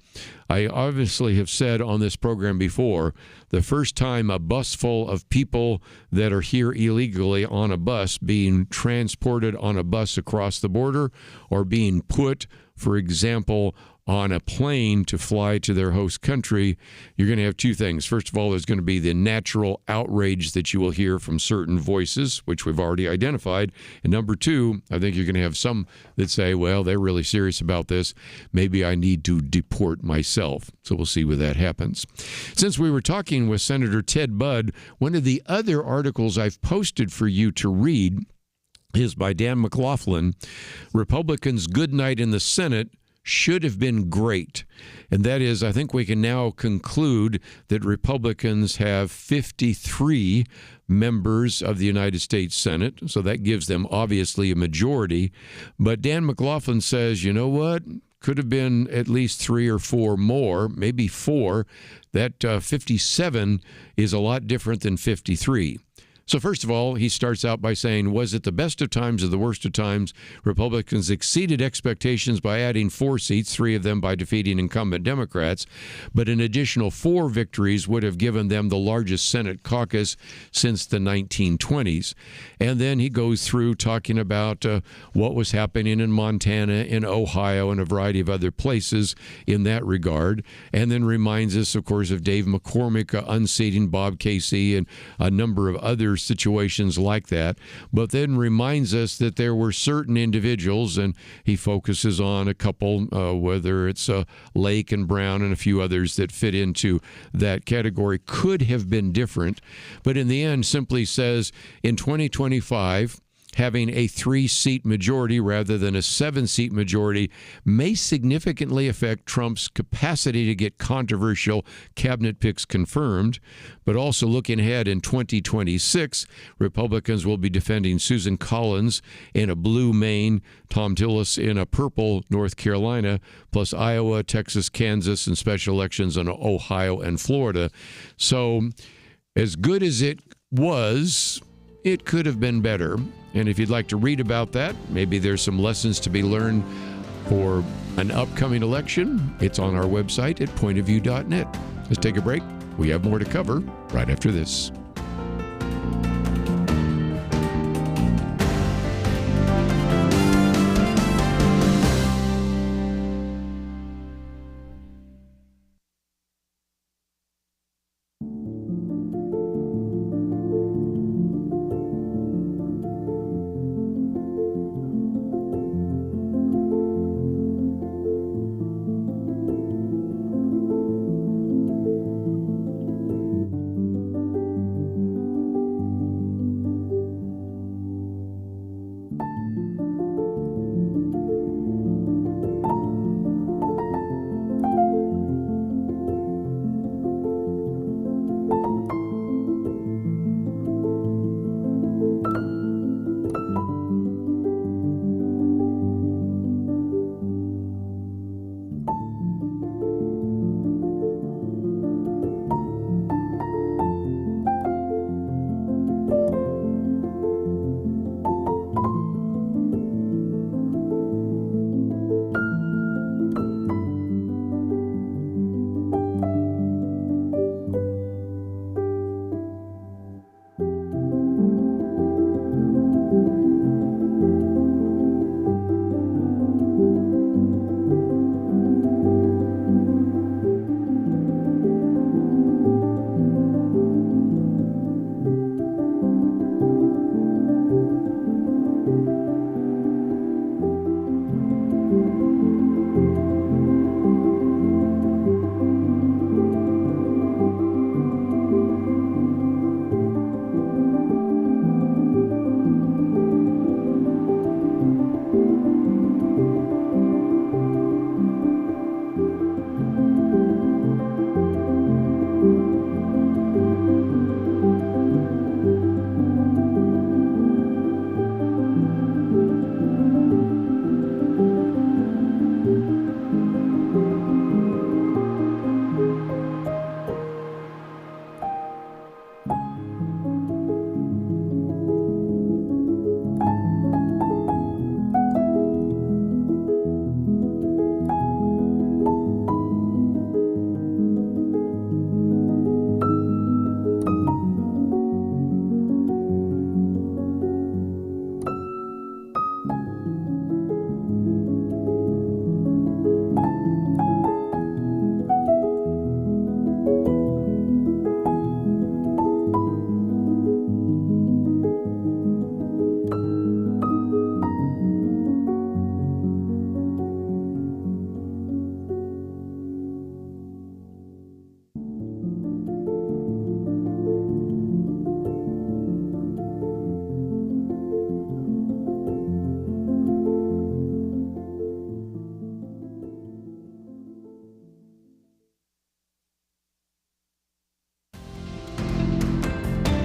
I obviously have said on this program before, the first time a bus full of people that are here illegally on a bus being transported on a bus across the border or being put, for example, on a plane to fly to their host country, you're going to have two things. First of all, there's going to be the natural outrage that you will hear from certain voices, which we've already identified. And number two, I think you're going to have some that say, well, they're really serious about this. Maybe I need to deport myself. So we'll see where that happens. Since we were talking with Senator Ted Budd, one of the other articles I've posted for you to read is by Dan McLaughlin, Republicans' Good Night in the Senate should have been great. And that is, I think we can now conclude that Republicans have 53 members of the United States Senate, so that gives them obviously a majority. But Dan McLaughlin says, you know what? Could have been at least 3 or 4 more, maybe 4. That 57 is a lot different than 53. So first of all, he starts out by saying, was it the best of times or the worst of times? Republicans exceeded expectations by adding 4 seats, 3 of them by defeating incumbent Democrats, but an additional 4 victories would have given them the largest Senate caucus since the 1920s. And then he goes through talking about what was happening in Montana, in Ohio, and a variety of other places in that regard, and then reminds us, of course, of Dave McCormick unseating Bob Casey and a number of other situations like that, but then reminds us that there were certain individuals, and he focuses on a couple, whether it's Lake and Brown and a few others that fit into that category, could have been different, but in the end simply says in 2025, having a 3-seat majority rather than a 7-seat majority may significantly affect Trump's capacity to get controversial cabinet picks confirmed. But also looking ahead in 2026, Republicans will be defending Susan Collins in a blue Maine, Tom Tillis in a purple North Carolina, plus Iowa, Texas, Kansas, and special elections in Ohio and Florida. So as good as it was, it could have been better. And if you'd like to read about that, maybe there's some lessons to be learned for an upcoming election, it's on our website at pointofview.net. Let's take a break. We have more to cover right after this.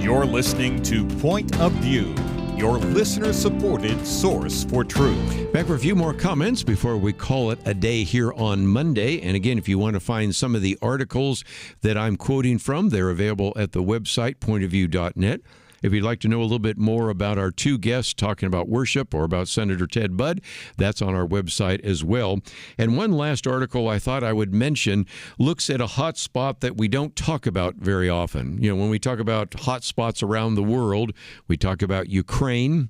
You're listening to Point of View, your listener-supported source for truth. Back for a few more comments before we call it a day here on Monday. And again, if you want to find some of the articles that I'm quoting from, they're available at the website, pointofview.net. If you'd like to know a little bit more about our two guests talking about worship or about Senator Ted Budd, that's on our website as well. And one last article I thought I would mention looks at a hot spot that we don't talk about very often. You know, when we talk about hot spots around the world, we talk about Ukraine.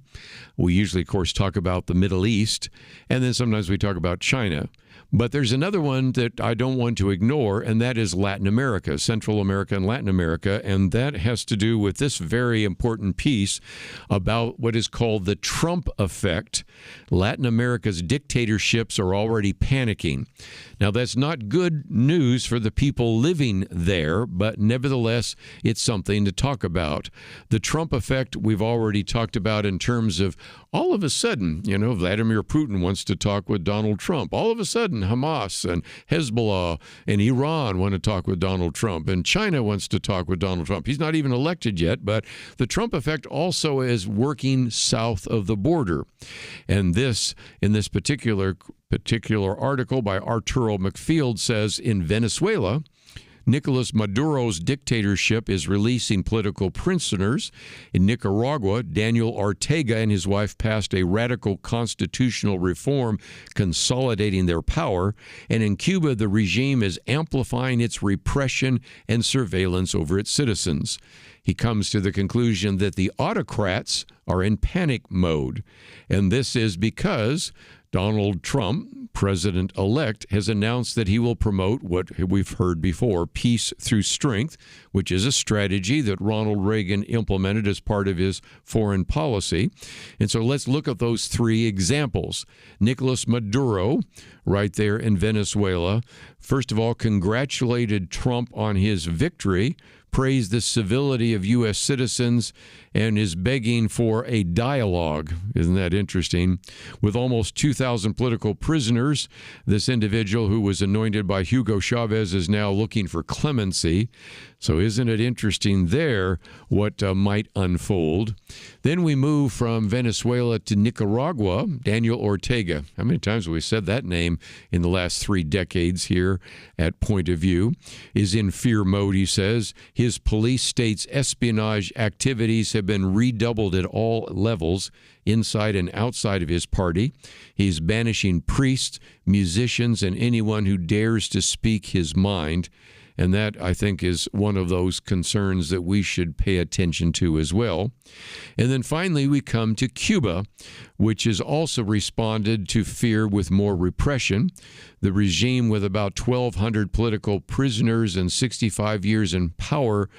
We usually, of course, talk about the Middle East. And then sometimes we talk about China. But there's another one that I don't want to ignore, and that is Latin America, Central America and Latin America. And that has to do with this very important piece about what is called the Trump effect. Latin America's dictatorships are already panicking. Now, that's not good news for the people living there, but nevertheless, it's something to talk about. The Trump effect we've already talked about in terms of all of a sudden, you know, Vladimir Putin wants to talk with Donald Trump. All of a sudden, Hamas and Hezbollah and Iran want to talk with Donald Trump, and China wants to talk with Donald Trump. He's not even elected yet, but the Trump effect also is working south of the border. And this, in this particular article by Arturo McField, says in Venezuela, Nicolas Maduro's dictatorship is releasing political prisoners. In Nicaragua, Daniel Ortega and his wife passed a radical constitutional reform consolidating their power. And in Cuba, the regime is amplifying its repression and surveillance over its citizens. He comes to the conclusion that the autocrats are in panic mode. And this is because Donald Trump, president-elect, has announced that he will promote what we've heard before, peace through strength, which is a strategy that Ronald Reagan implemented as part of his foreign policy. And so let's look at those three examples. Nicolas Maduro, right there in Venezuela, first of all, congratulated Trump on his victory, praised the civility of U.S. citizens, and is begging for a dialogue. Isn't that interesting? With almost 2,000 political prisoners, this individual who was anointed by Hugo Chavez is now looking for clemency. So isn't it interesting there what might unfold? Then we move from Venezuela to Nicaragua. Daniel Ortega. How many times have we said that name in the last 3 decades here at Point of View? Is in fear mode, he says. His police state's espionage activities have been redoubled at all levels, inside and outside of his party. He's banishing priests, musicians, and anyone who dares to speak his mind. And that, I think, is one of those concerns that we should pay attention to as well. And then finally, we come to Cuba, which has also responded to fear with more repression. The regime, with about 1,200 political prisoners and 65 years in power,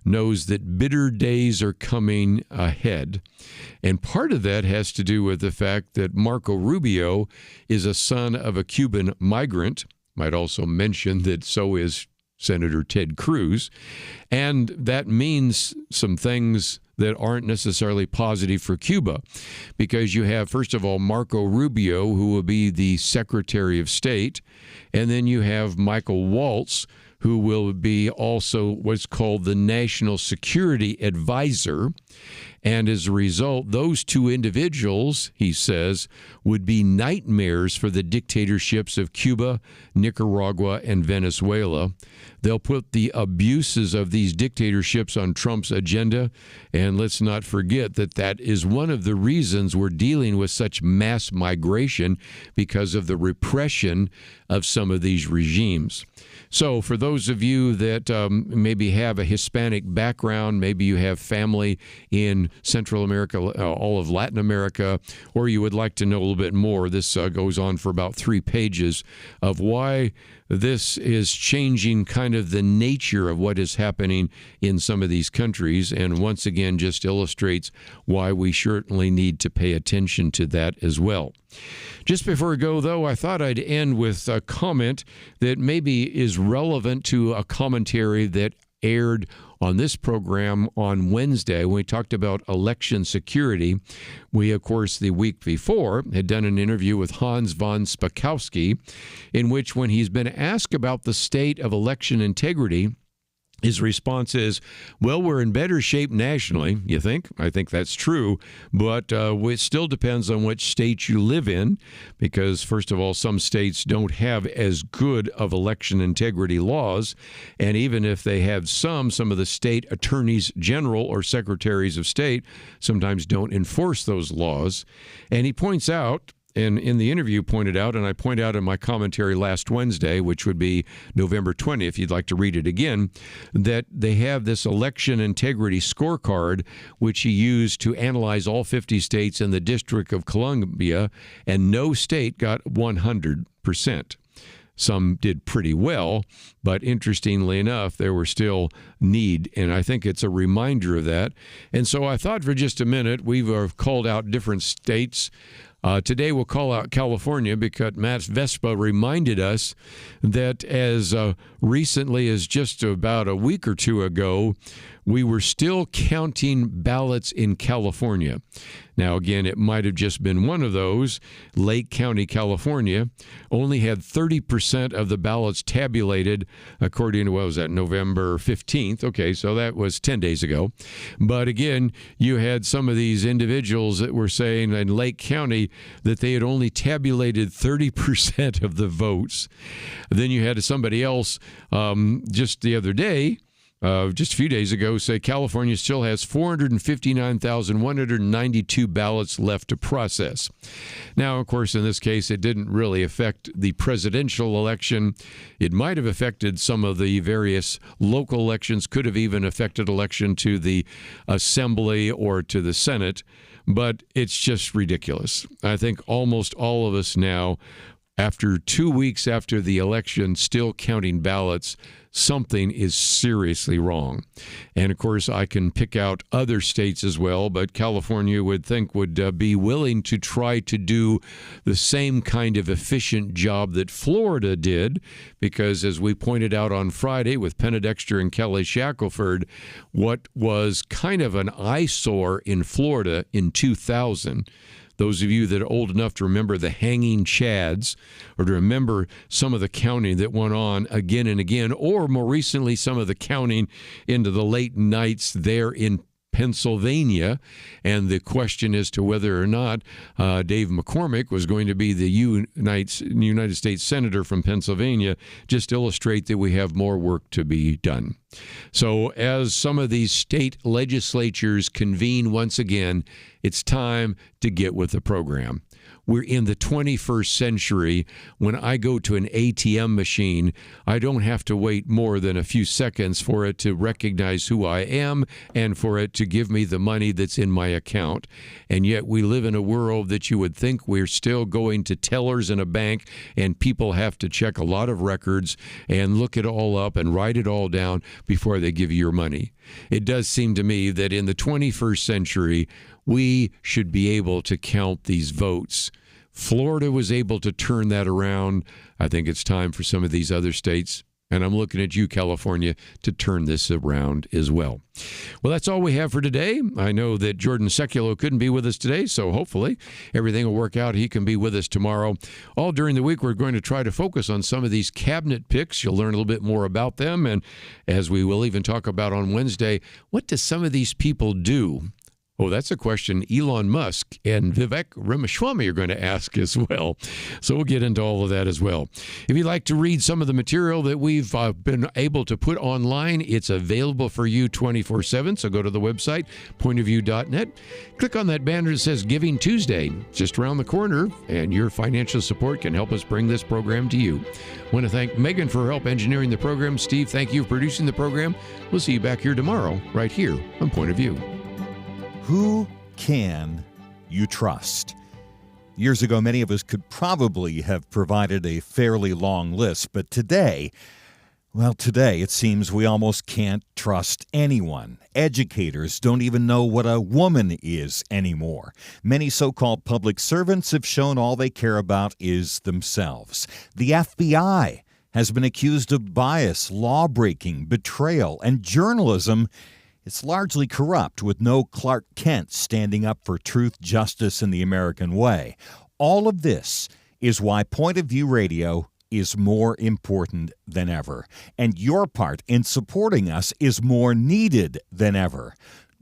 knows that bitter days are coming ahead. And part of that has to do with the fact that Marco Rubio is a son of a Cuban migrant. Might also mention that so is Senator Ted Cruz. And that means some things that aren't necessarily positive for Cuba, because you have, first of all, Marco Rubio, who will be the Secretary of State, and then you have Michael Waltz, who will be also what's called the National Security Advisor. And as a result, those two individuals, he says, would be nightmares for the dictatorships of Cuba, Nicaragua, and Venezuela. They'll put the abuses of these dictatorships on Trump's agenda. And let's not forget that that is one of the reasons we're dealing with such mass migration, because of the repression of some of these regimes. So for those of you that maybe have a Hispanic background, maybe you have family in Central America, all of Latin America, or you would like to know a little bit more, this goes on for about 3 pages of why this is changing kind of the nature of what is happening in some of these countries, and once again just illustrates why we certainly need to pay attention to that as well. Just before we go, though, I thought I'd end with a comment that maybe is relevant to a commentary that aired on this program on Wednesday when we talked about election security. We, of course, the week before had done an interview with Hans von Spakovsky, in which when he's been asked about the state of election integrity, his response is, well, we're in better shape nationally, you think? I think that's true, but it still depends on which state you live in, because, first of all, some states don't have as good of election integrity laws, and even if they have some of the state attorneys general or secretaries of state sometimes don't enforce those laws. And he points out, and in the interview pointed out, and I point out in my commentary last Wednesday, which would be November 20th, if you'd like to read it again, that they have this election integrity scorecard, which he used to analyze all 50 states in the District of Columbia, and no state got 100%. Some did pretty well, but interestingly enough, there were still need, and I think it's a reminder of that. And so I thought for just a minute, we've called out different states. Today we'll call out California because Matt Vespa reminded us that as recently as just about a week or two ago, we were still counting ballots in California. Now, again, it might have just been one of those. Lake County, California, only had 30% of the ballots tabulated, according to, what was that, November 15th? Okay, so that was 10 days ago. But again, you had some of these individuals that were saying in Lake County that they had only tabulated 30% of the votes. Then you had somebody else just the other day, just a few days ago, say California still has 459,192 ballots left to process. Now, of course, in this case, it didn't really affect the presidential election. It might have affected some of the various local elections, could have even affected election to the Assembly or to the Senate, but it's just ridiculous. I think almost all of us now, after 2 weeks after the election, still counting ballots, something is seriously wrong. And of course, I can pick out other states as well, but California would be willing to try to do the same kind of efficient job that Florida did, because as we pointed out on Friday with Penna Dexter and Kelley Shackelford, what was kind of an eyesore in Florida in 2000, those of you that are old enough to remember the hanging chads, or to remember some of the counting that went on again and again, or more recently some of the counting into the late nights there in Pennsylvania, and the question as to whether or not Dave McCormick was going to be the United States Senator from Pennsylvania, just illustrate that we have more work to be done. So as some of these state legislatures convene once again, it's time to get with the program. We're in the 21st century. When I go to an ATM machine, I don't have to wait more than a few seconds for it to recognize who I am and for it to give me the money that's in my account. And yet we live in a world that you would think we're still going to tellers in a bank, and people have to check a lot of records and look it all up and write it all down before they give you your money. It does seem to me that in the 21st century, we should be able to count these votes. Florida was able to turn that around. I think it's time for some of these other states, and I'm looking at you, California, to turn this around as well. Well, that's all we have for today. I know that Jordan Seculo couldn't be with us today, so hopefully everything will work out. He can be with us tomorrow. All during the week, we're going to try to focus on some of these cabinet picks. You'll learn a little bit more about them, and as we will even talk about on Wednesday, what do some of these people do? Oh, that's a question Elon Musk and Vivek Ramaswamy are going to ask as well. So we'll get into all of that as well. If you'd like to read some of the material that we've been able to put online, it's available for you 24/7. So go to the website, pointofview.net. Click on that banner that says Giving Tuesday, just around the corner, and your financial support can help us bring this program to you. I want to thank Megan for her help engineering the program. Steve, thank you for producing the program. We'll see you back here tomorrow, right here on Point of View. Who can you trust? Years ago, many of us could probably have provided a fairly long list, but today it seems we almost can't trust anyone. Educators don't even know what a woman is anymore. Many so-called public servants have shown all they care about is themselves. The FBI has been accused of bias, law-breaking, betrayal, and journalism. It's largely corrupt, with no Clark Kent standing up for truth, justice, and the American way. All of this is why Point of View Radio is more important than ever, and your part in supporting us is more needed than ever.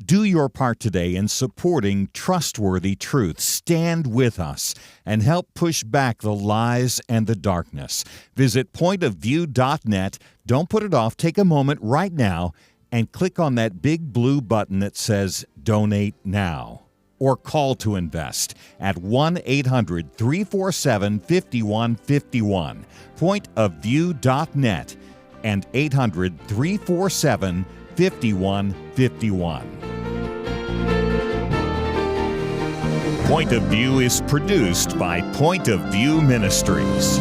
Do your part today in supporting trustworthy truth. Stand with us and help push back the lies and the darkness. Visit pointofview.net. Don't put it off. Take a moment right now and click on that big blue button that says Donate Now, or call to invest at 1-800-347-5151, pointofview.net, and 800-347-5151. Point of View is produced by Point of View Ministries.